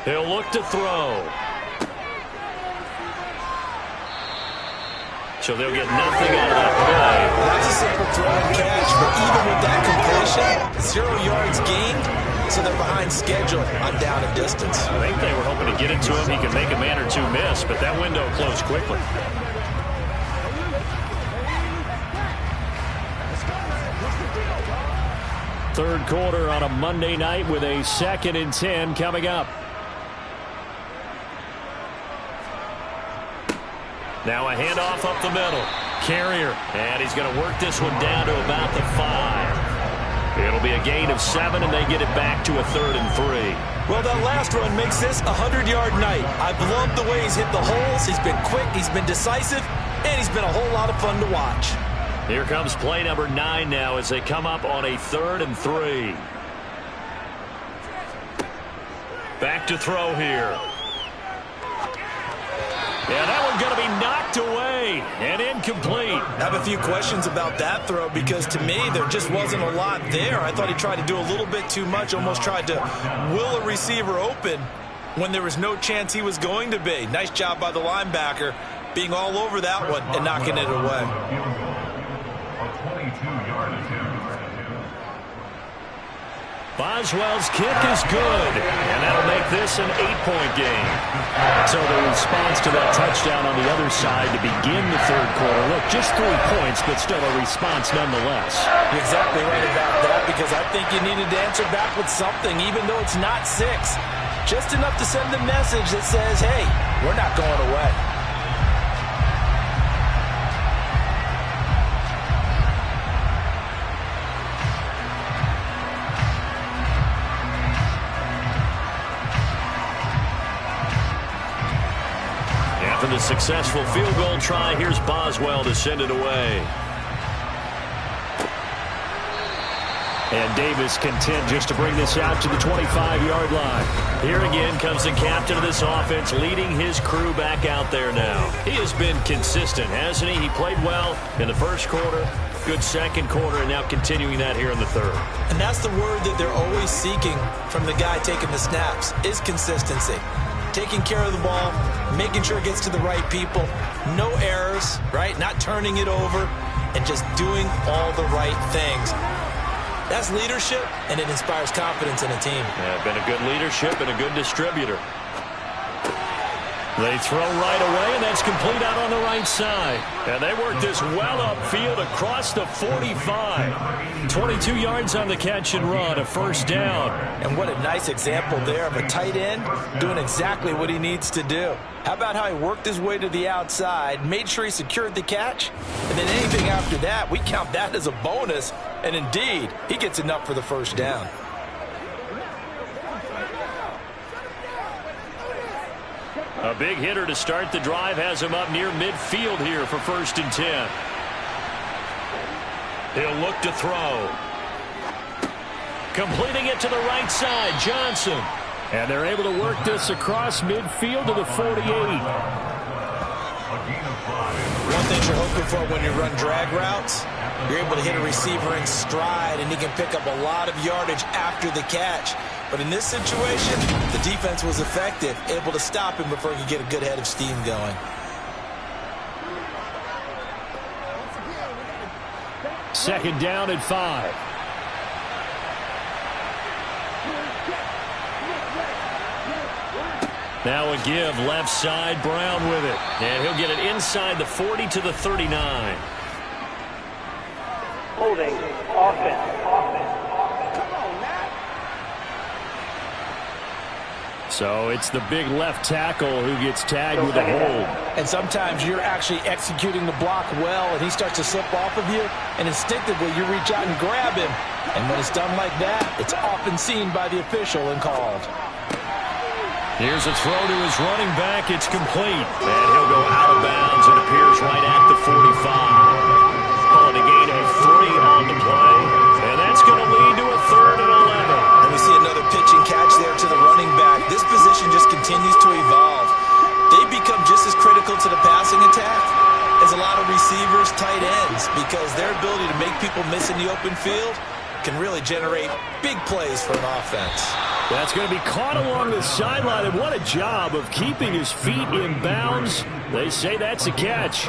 He'll look to throw. So they'll get nothing out of that play. That's a simple throw and catch, but even with that completion, 0 yards gained, so they're behind schedule on down and distance. I think they were hoping to get it to him. He could make a man or two miss, but that window closed quickly. Third quarter on a Monday night with a 2nd and 10 coming up. Now a handoff up the middle. Carrier. And he's going to work this one down to about the 5. It'll be a gain of 7, and they get it back to a 3rd and 3. Well, that last run makes this a 100-yard night. I've loved the way he's hit the holes. He's been quick, he's been decisive, and he's been a whole lot of fun to watch. Here comes play number 9 now as they come up on a 3rd and 3. Back to throw here. Yeah, that one's going to be knocked away and incomplete. I have a few questions about that throw because to me there just wasn't a lot there. I thought he tried to do a little bit too much, almost tried to will a receiver open when there was no chance he was going to be. Nice job by the linebacker being all over that one and knocking it away. Boswell's kick is good, and that'll make this an 8-point game. So the response to that touchdown on the other side to begin the third quarter. Look, just 3 points, but still a response nonetheless. You're exactly right about that because I think you needed to answer back with something, even though it's not 6. Just enough to send a message that says, hey, we're not going away. After the successful field goal try, here's Boswell to send it away. And Davis content just to bring this out to the 25-yard line. Here again comes the captain of this offense, leading his crew back out there now. He has been consistent, hasn't he? He played well in the first quarter, good second quarter, and now continuing that here in the third. And that's the word that they're always seeking from the guy taking the snaps, is consistency. Taking care of the ball, making sure it gets to the right people, no errors, right? Not turning it over, and just doing all the right things. That's leadership, and it inspires confidence in a team. Yeah, been a good leadership and a good distributor. They throw right away, and that's complete out on the right side. And they work this well upfield across the 45. 22 yards on the catch and run, a first down. And what a nice example there of a tight end doing exactly what he needs to do. How about how he worked his way to the outside, made sure he secured the catch, and then anything after that, we count that as a bonus. And indeed, he gets enough for the first down. A big hitter to start the drive has him up near midfield here for 1st and 10. He'll look to throw. Completing it to the right side, Johnson. And they're able to work this across midfield to the 48. One thing you're hoping for when you run drag routes, you're able to hit a receiver in stride, and he can pick up a lot of yardage after the catch. But in this situation, the defense was effective, able to stop him before he could get a good head of steam going. Second down at 5. Now a give, left side, Brown with it. And he'll get it inside the 40 to the 39. Holding, offense. So it's the big left tackle who gets tagged with a hold. And sometimes you're actually executing the block well, and he starts to slip off of you, and instinctively you reach out and grab him. And when it's done like that, it's often seen by the official and called. Here's a throw to his running back. It's complete. And he'll go out of bounds. It appears right at the 45. Calling a gain of 3 on the play. And that's going to lead to a 3rd and 11. And we see another pitch and catch there to the running back. This position just continues to evolve. They become just as critical to the passing attack is a lot of receivers, tight ends, because their ability to make people miss in the open field can really generate big plays for an offense. That's going to be caught along the sideline, and what a job of keeping his feet in bounds. They say that's a catch.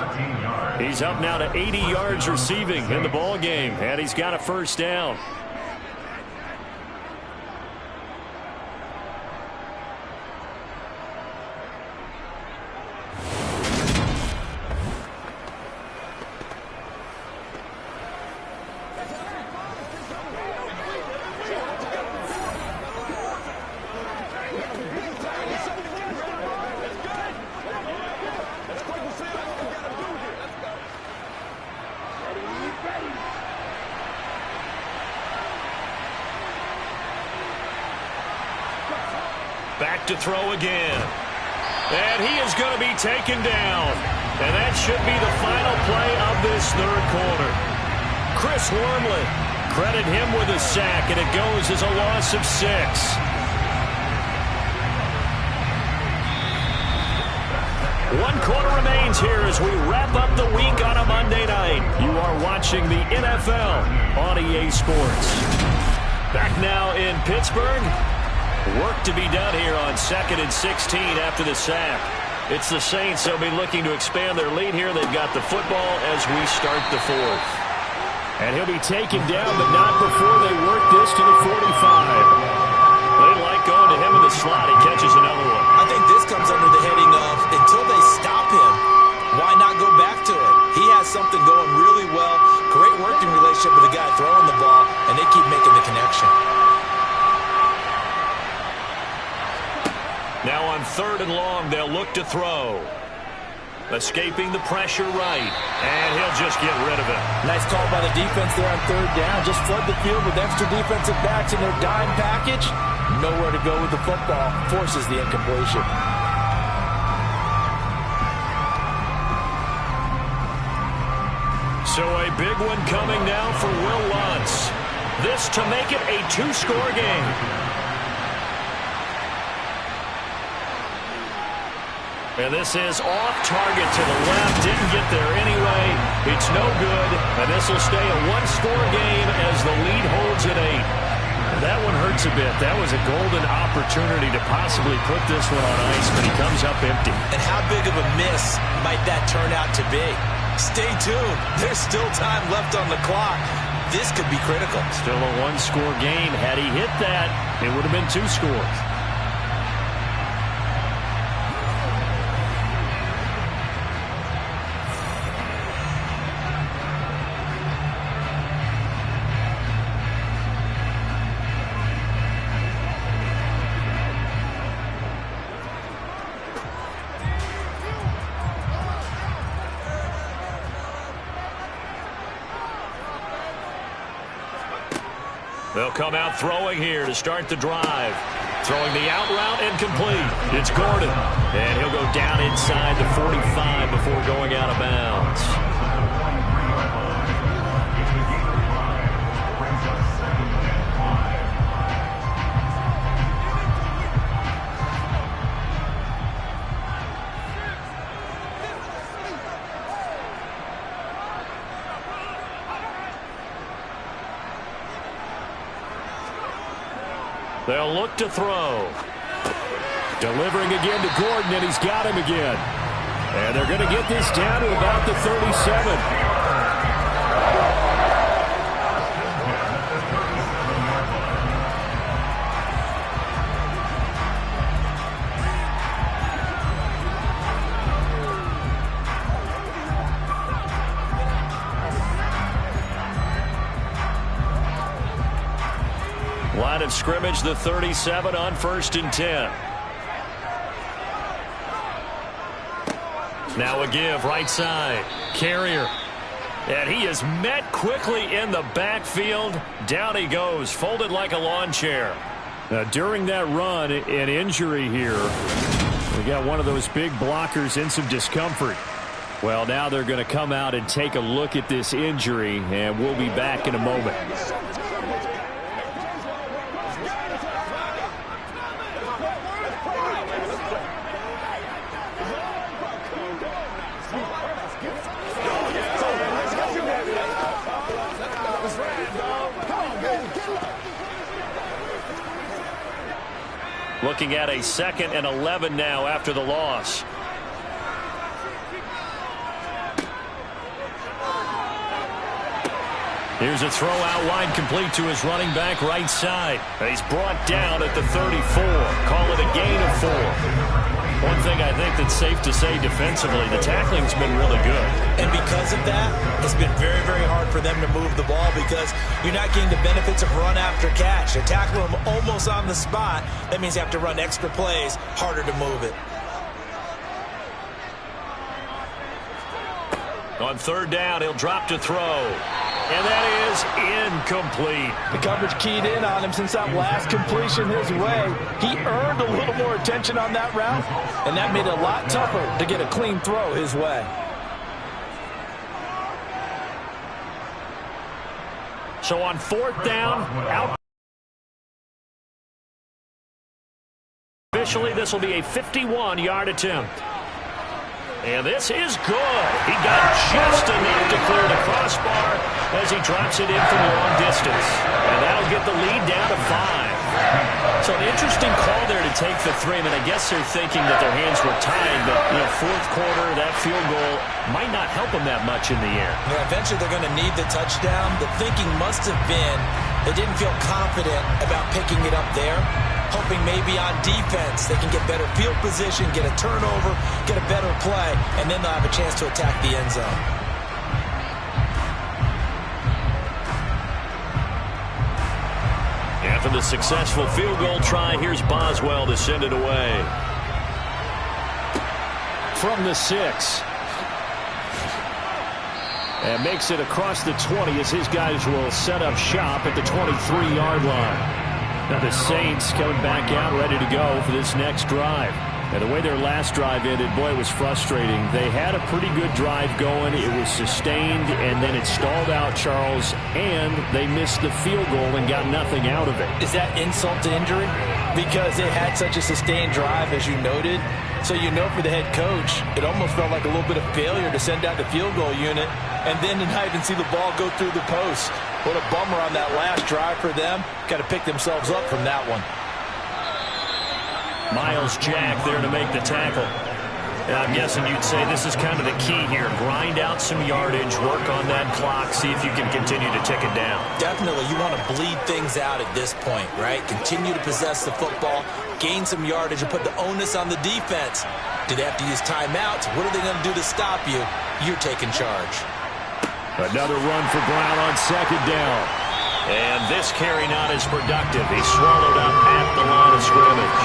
He's up now to 80 yards receiving in the ball game, and he's got a first down. Back to throw again. And he is going to be taken down. And that should be the final play of this third quarter. Chris Wormley, credit him with a sack, and it goes as a loss of 6. One quarter remains here as we wrap up the week on a Monday night. You are watching the NFL on EA Sports. Back now in Pittsburgh. Work to be done here on 2nd and 16 after the sack. It's the Saints. They'll be looking to expand their lead here. They've got the football as we start the 4th. And he'll be taken down, but not before they work this to the 45. They like going to him in the slot. He catches another one. I think this comes under the heading of, until they stop him, why not go back to it? He has something going really well. Great working relationship with the guy throwing the ball, and they keep making the connection. Now on 3rd and long, they'll look to throw. Escaping the pressure right. And he'll just get rid of it. Nice call by the defense there on 3rd down. Just flood the field with extra defensive backs in their dime package. Nowhere to go with the football. Forces the incompletion. So a big one coming now for Will Lutz. This to make it a 2-score game. And this is off target to the left. Didn't get there anyway. It's no good. And this will stay a 1-score game as the lead holds at 8. That one hurts a bit. That was a golden opportunity to possibly put this one on ice, but he comes up empty. And how big of a miss might that turn out to be? Stay tuned. There's still time left on the clock. This could be critical. Still a 1-score game. Had he hit that, it would have been 2 scores. They'll come out throwing here to start the drive. Throwing the out route and complete. It's Gordon. And he'll go down inside the 45 before going out of bounds. They'll look to throw. Delivering again to Gordon, and he's got him again. And they're going to get this down to about the 37. Line of scrimmage, the 37 on 1st and 10. Now a give right side. Carrier. And he is met quickly in the backfield. Down he goes, folded like a lawn chair. Now, during that run, an injury here. We got one of those big blockers in some discomfort. Well, now they're going to come out and take a look at this injury, and we'll be back in a moment. Looking at a 2nd and 11 now after the loss. Here's a throw out wide, complete to his running back right side. He's brought down at the 34. Call it a gain of 4. One thing I think that's safe to say defensively, the tackling's been really good. And because of that, it's been very, very hard for them to move the ball because you're not getting the benefits of run after catch. They're tackling them almost on the spot. That means you have to run extra plays, harder to move it. On 3rd down, he'll drop to throw. And that is incomplete. The coverage keyed in on him since that last completion his way. He earned a little more attention on that route, and that made it a lot tougher to get a clean throw his way. So on 4th down, out. Officially, this will be a 51-yard attempt. And this is good. He got just enough to clear the crossbar as he drops it in from long distance. And that'll get the lead down to 5. So an interesting call there to take the 3. I mean, I guess they're thinking that their hands were tied, but, 4th quarter, that field goal might not help them that much in the air. Yeah, eventually they're going to need the touchdown. The thinking must have been they didn't feel confident about picking it up there, hoping maybe on defense they can get better field position, get a turnover, get a better play, and then they'll have a chance to attack the end zone. After the successful field goal try, here's Boswell to send it away. From the 6. And makes it across the 20 as his guys will set up shop at the 23-yard line. Now the Saints coming back out ready to go for this next drive. And the way their last drive ended, boy, it was frustrating. They had a pretty good drive going. It was sustained, and then it stalled out, Charles, and they missed the field goal and got nothing out of it. Is that insult to injury? Because they had such a sustained drive, as you noted. So for the head coach, it almost felt like a little bit of failure to send out the field goal unit and then to not even see the ball go through the post. What a bummer on that last drive for them. Got to pick themselves up from that one. Miles Jack there to make the tackle. And I'm guessing you'd say this is kind of the key here. Grind out some yardage, work on that clock, see if you can continue to tick it down. Definitely, you want to bleed things out at this point, right? Continue to possess the football, gain some yardage, and put the onus on the defense. Do they have to use timeouts? What are they going to do to stop you? You're taking charge. Another run for Brown on 2nd down. And this carry not as productive. He's swallowed up at the line of scrimmage.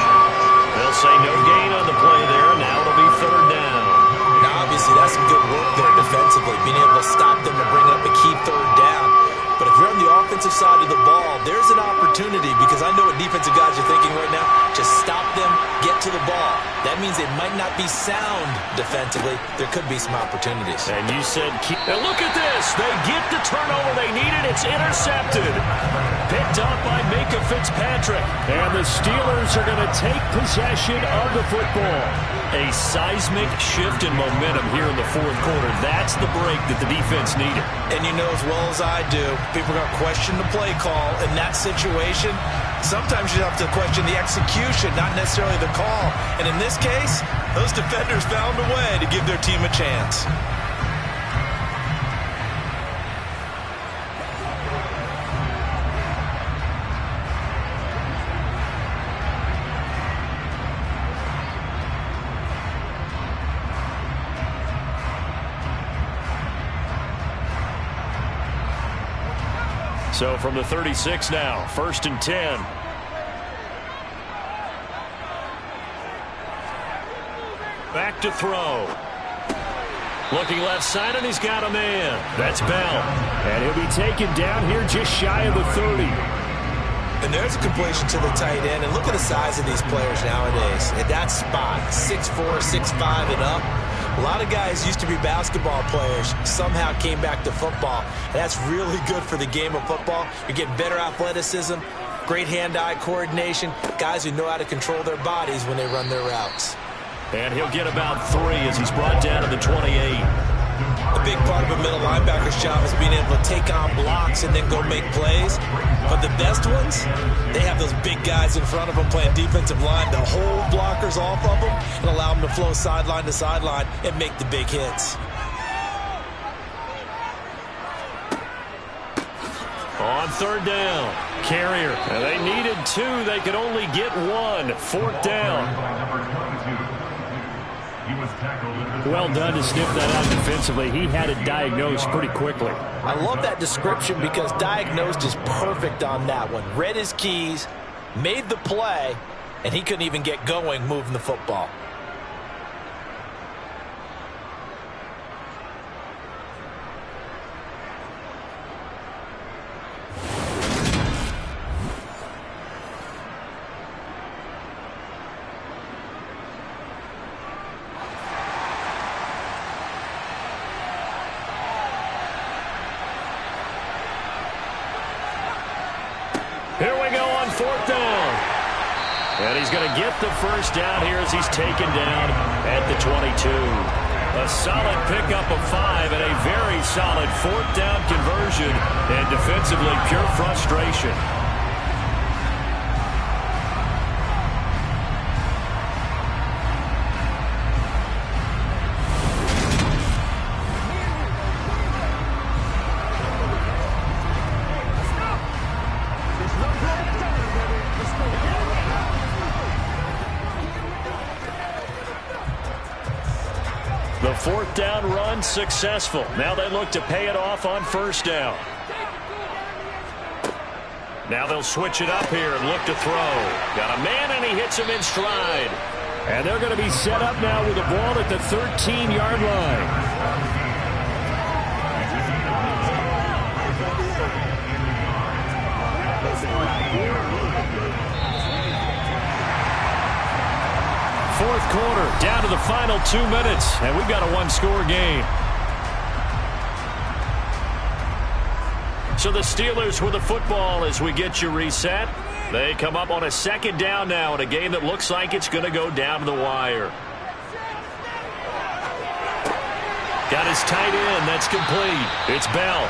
They'll say no gain on the play there. Now it'll be 3rd down. Now, obviously, that's some good work there defensively, being able to stop them and bring up a key 3rd down. But if you're on the offensive side of the ball, there's an opportunity because I know what defensive guys are thinking right now. Just stop them, get to the ball. That means they might not be sound defensively. There could be some opportunities. And you said, and look at this. They get the turnover they needed. It's intercepted. Picked up by Micah Fitzpatrick. And the Steelers are going to take possession of the football. A seismic shift in momentum here in the 4th quarter. That's the break that the defense needed. And you know as well as I do, people are going to question the play call in that situation. Sometimes you have to question the execution, not necessarily the call. And in this case, those defenders found a way to give their team a chance. So from the 36 now, 1st and 10. Back to throw. Looking left side, and he's got a man. That's Bell. And he'll be taken down here just shy of the 30. And there's a completion to the tight end. And look at the size of these players nowadays. At that spot, 6'4", 6'5", and up. A lot of guys used to be basketball players, somehow came back to football. And that's really good for the game of football. You're getting better athleticism, great hand-eye coordination, guys who know how to control their bodies when they run their routes. And he'll get about 3 as he's brought down to the 28. A big part of a middle linebacker's job is being able to take on blocks and then go make plays. But the best ones, they have those big guys in front of them playing defensive line to hold blockers off of them and allow them to flow sideline to sideline and make the big hits. On third down, Carrier. And they needed 2. They could only get 1. Fourth down. Well done to sniff that out defensively. He had it diagnosed pretty quickly. I love that description because diagnosed is perfect on that one. Read his keys, made the play, and he couldn't even get going moving the football. Here we go on fourth down. And he's going to get the first down here as he's taken down at the 22. A solid pickup of 5 and a very solid fourth down conversion. And defensively, pure frustration. The fourth down run successful. Now they look to pay it off on first down. Now they'll switch it up here and look to throw. Got a man and he hits him in stride. And they're going to be set up now with the ball at the 13-yard line. Fourth quarter, down to the final 2 minutes, and we've got a one-score game. So the Steelers with the football as we get you reset. They come up on a second down now in a game that looks like it's going to go down to the wire. Got his tight end. That's complete. It's Bell.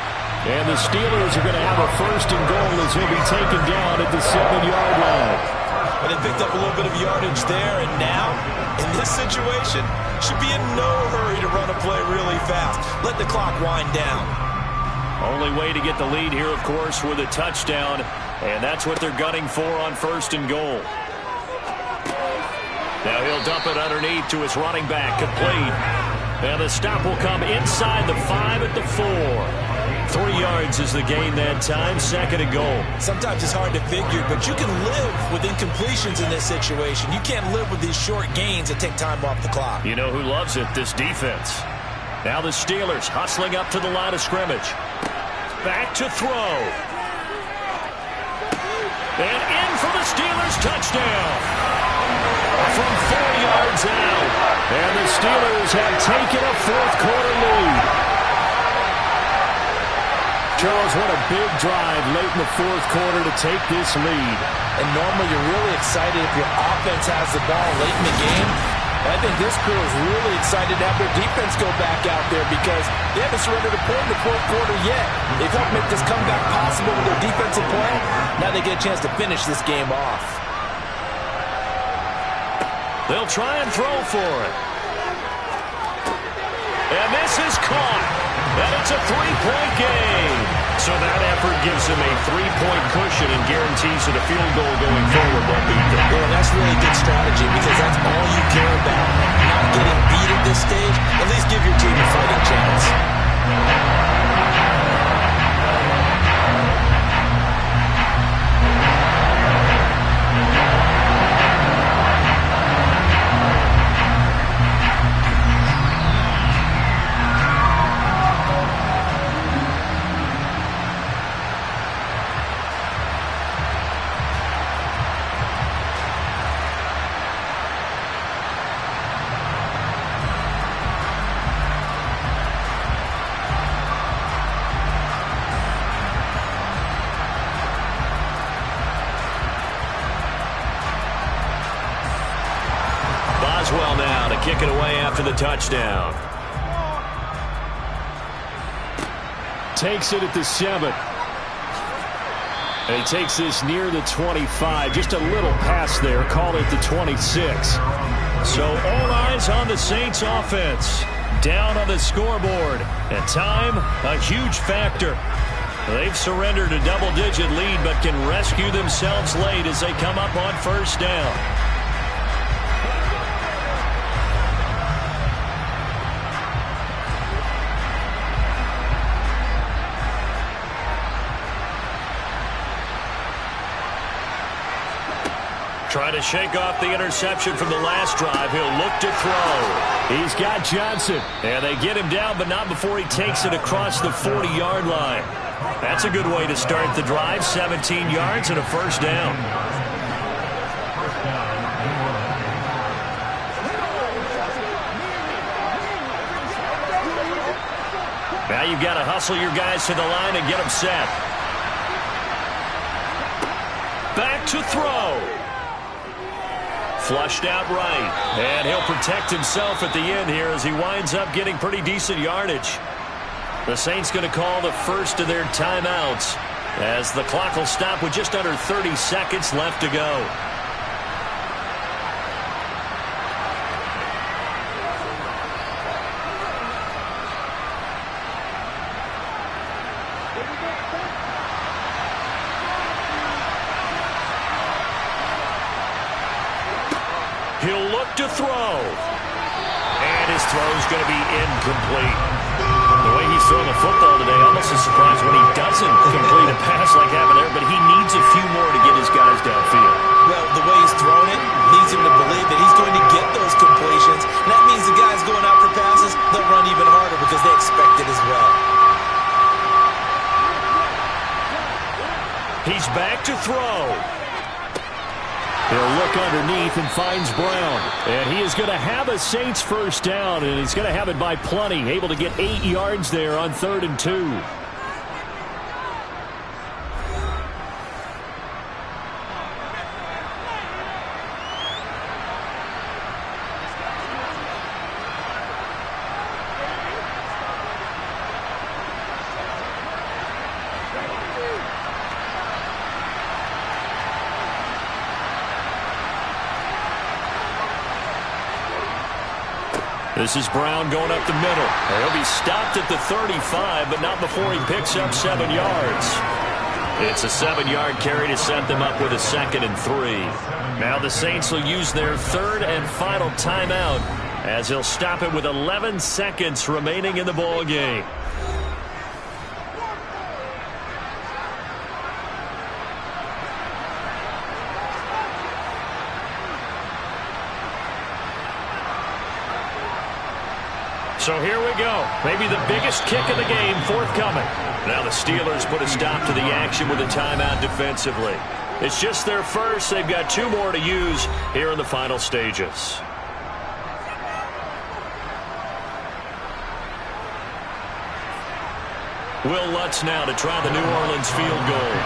And the Steelers are going to have a first and goal as he'll be taken down at the 7-yard line. And they picked up a little bit of yardage there, and now, in this situation, should be in no hurry to run a play really fast. Let the clock wind down. Only way to get the lead here, of course, with a touchdown, and that's what they're gunning for on first and goal. Now he'll dump it underneath to his running back, complete. And the stop will come inside the 5 at the 4. 3 yards is the gain that time, second and goal. Sometimes it's hard to figure, but you can live with incompletions in this situation. You can't live with these short gains that take time off the clock. You know who loves it? This defense. Now the Steelers hustling up to the line of scrimmage. Back to throw. And in for the Steelers touchdown. From 4 yards out. And the Steelers have taken a fourth quarter lead. Charles, what a big drive late in the fourth quarter to take this lead. And normally you're really excited if your offense has the ball late in the game. I think this crew is really excited to have their defense go back out there because they haven't surrendered a point in the fourth quarter yet. They've helped make this comeback possible with their defensive play. Now they get a chance to finish this game off. They'll try and throw for it. And this is caught. And it's a 3-point game. So that effort gives them a 3-point cushion and guarantees that a field goal going forward won't beat them. Well, that's really good strategy because that's all you care about. Not getting beat at this stage, at least give your team a fighting chance. Kick it away after the touchdown. Takes it at the 7. And he takes this near the 25. Just a little pass there. Call it the 26. So all eyes on the Saints offense. Down on the scoreboard. And time, a huge factor. They've surrendered a double-digit lead, but can rescue themselves late as they come up on first down. Trying to shake off the interception from the last drive. He'll look to throw. He's got Johnson. And they get him down, but not before he takes it across the 40-yard line. That's a good way to start the drive. 17 yards and a first down. Now you've got to hustle your guys to the line and get them set. Back to throw. Flushed out right. And he'll protect himself at the end here as he winds up getting pretty decent yardage. The Saints going to call the first of their timeouts as the clock will stop with just under 30 seconds left to go. He'll look to throw. And his throw's going to be incomplete. The way he's throwing the football today, almost a surprise when he doesn't complete a pass like happened there, but he needs a few more to get his guys downfield. Well, the way he's throwing it leads him to believe that he's going to get those completions. And that means the guys going out for passes, they'll run even harder because they expect it as well. He's back to throw. He'll look underneath and finds Brown. And he is going to have a Saints first down, and he's going to have it by plenty. Able to get 8 yards there on 3rd and 2. This is Brown going up the middle. He'll be stopped at the 35, but not before he picks up 7 yards. It's a 7-yard carry to set them up with a 2nd and 3. Now the Saints will use their 3rd and final timeout as he'll stop it with 11 seconds remaining in the ball game. So here we go. Maybe the biggest kick of the game forthcoming. Now the Steelers put a stop to the action with a timeout defensively. It's just their first. They've got 2 more to use here in the final stages. Will Lutz now to try the New Orleans field goal.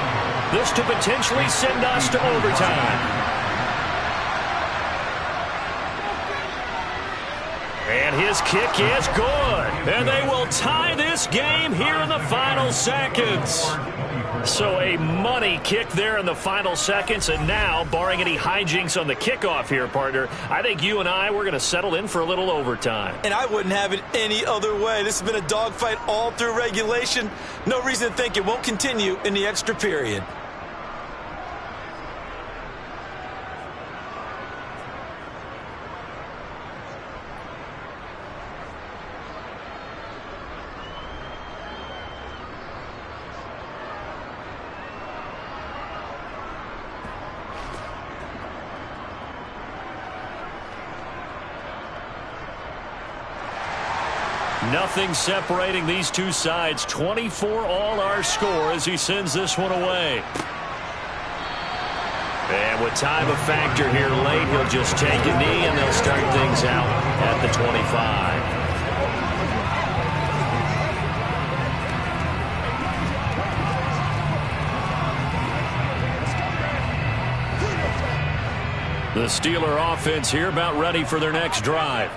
This to potentially send us to overtime. And his kick is good. And they will tie this game here in the final seconds. So a money kick there in the final seconds. And now, barring any hijinks on the kickoff here, partner, I think you and I, we're going to settle in for a little overtime. And I wouldn't have it any other way. This has been a dogfight all through regulation. No reason to think it won't continue in the extra period. Nothing separating these two sides. 24 all our score as he sends this one away. And with time a factor here late, he'll just take a knee and they'll start things out at the 25. The Steeler offense here about ready for their next drive.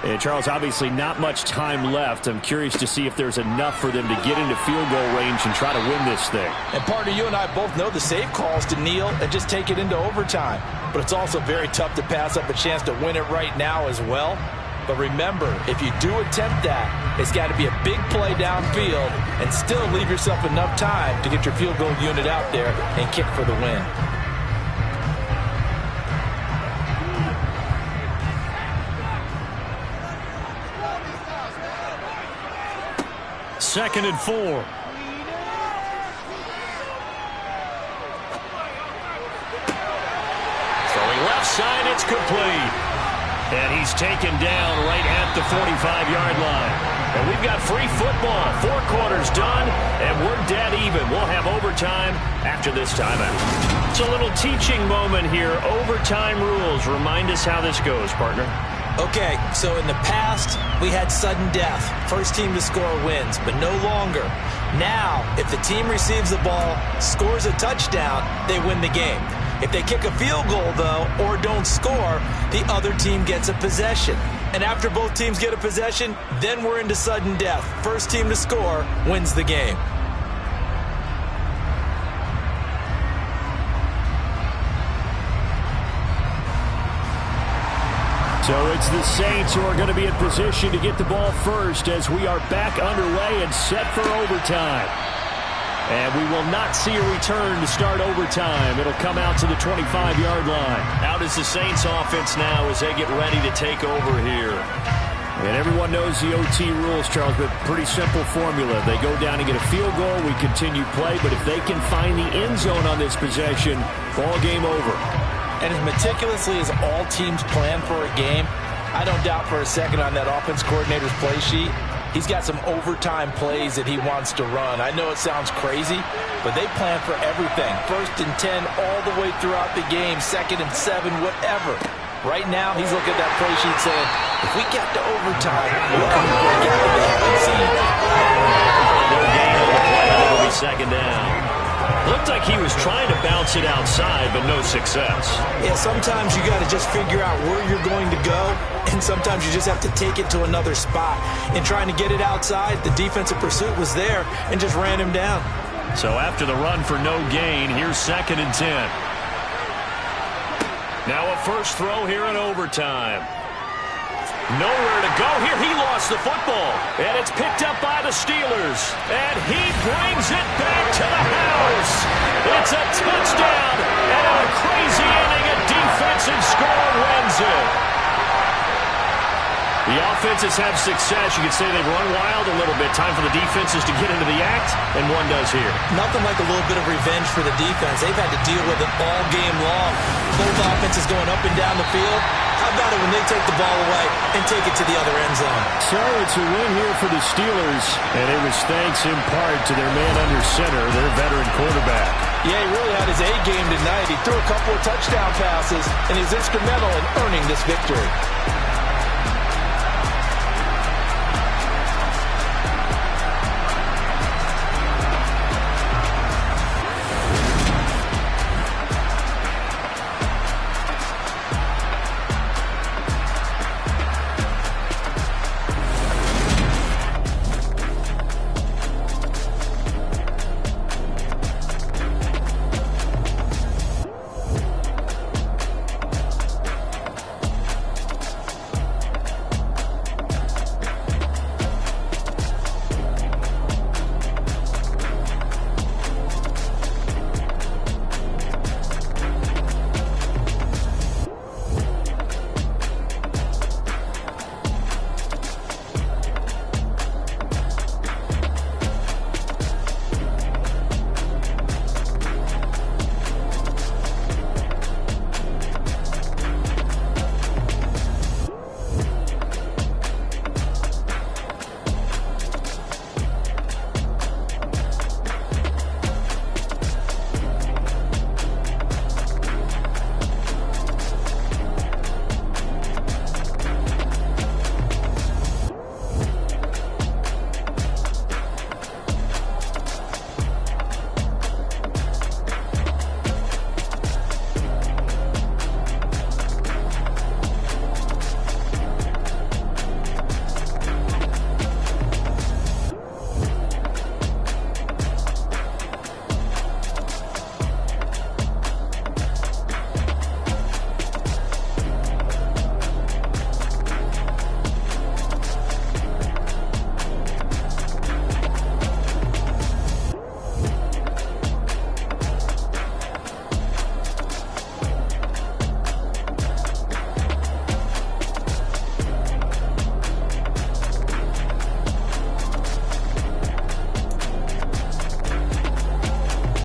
And Charles, obviously not much time left. I'm curious to see if there's enough for them to get into field goal range and try to win this thing. And partner, you and I both know the safe call is to kneel and just take it into overtime. But it's also very tough to pass up a chance to win it right now as well. But remember, if you do attempt that, it's got to be a big play downfield and still leave yourself enough time to get your field goal unit out there and kick for the win. Second and 4. Throwing left side, it's complete. And he's taken down right at the 45-yard line. And we've got free football. 4 quarters done, and we're dead even. We'll have overtime after this timeout. It's a little teaching moment here. Overtime rules. Remind us how this goes, partner. Okay, so in the past, we had sudden death. First team to score wins, but no longer. Now, if the team receives the ball, scores a touchdown, they win the game. If they kick a field goal, though, or don't score, the other team gets a possession. And after both teams get a possession, then we're into sudden death. First team to score wins the game. So it's the Saints who are going to be in position to get the ball first as we are back underway and set for overtime. And we will not see a return to start overtime. It'll come out to the 25-yard line. Out is the Saints offense now as they get ready to take over here. And everyone knows the OT rules, Charles, but pretty simple formula. They go down and get a field goal, we continue play, but if they can find the end zone on this possession, ball game over. And as meticulously as all teams plan for a game, I don't doubt for a second on that offense coordinator's play sheet, he's got some overtime plays that he wants to run. I know it sounds crazy, but they plan for everything. 1st and 10 all the way throughout the game, 2nd and 7, whatever. Right now, he's looking at that play sheet saying, if we get to overtime, we'll come break out of the haven't seen. No gain on the play. It'll be 2nd down. Looked like he was trying to bounce it outside, but no success. Yeah, sometimes you got to just figure out where you're going to go, and sometimes you just have to take it to another spot. In trying to get it outside, the defensive pursuit was there and just ran him down. So after the run for no gain, here's 2nd and 10. Now a first throw here in overtime. Nowhere to go here. He lost the football. And it's picked up by the Steelers. And he brings it back to the house. It's a touchdown. And in a crazy inning, a defensive score wins it. The offenses have success. You could say they've run wild a little bit. Time for the defenses to get into the act, and one does here. Nothing like a little bit of revenge for the defense. They've had to deal with it all game long. Both offenses going up and down the field. How about it when they take the ball away and take it to the other end zone? So it's a win here for the Steelers, and it was thanks in part to their man under center, their veteran quarterback. Yeah, he really had his A game tonight. He threw a couple of touchdown passes, and he's instrumental in earning this victory.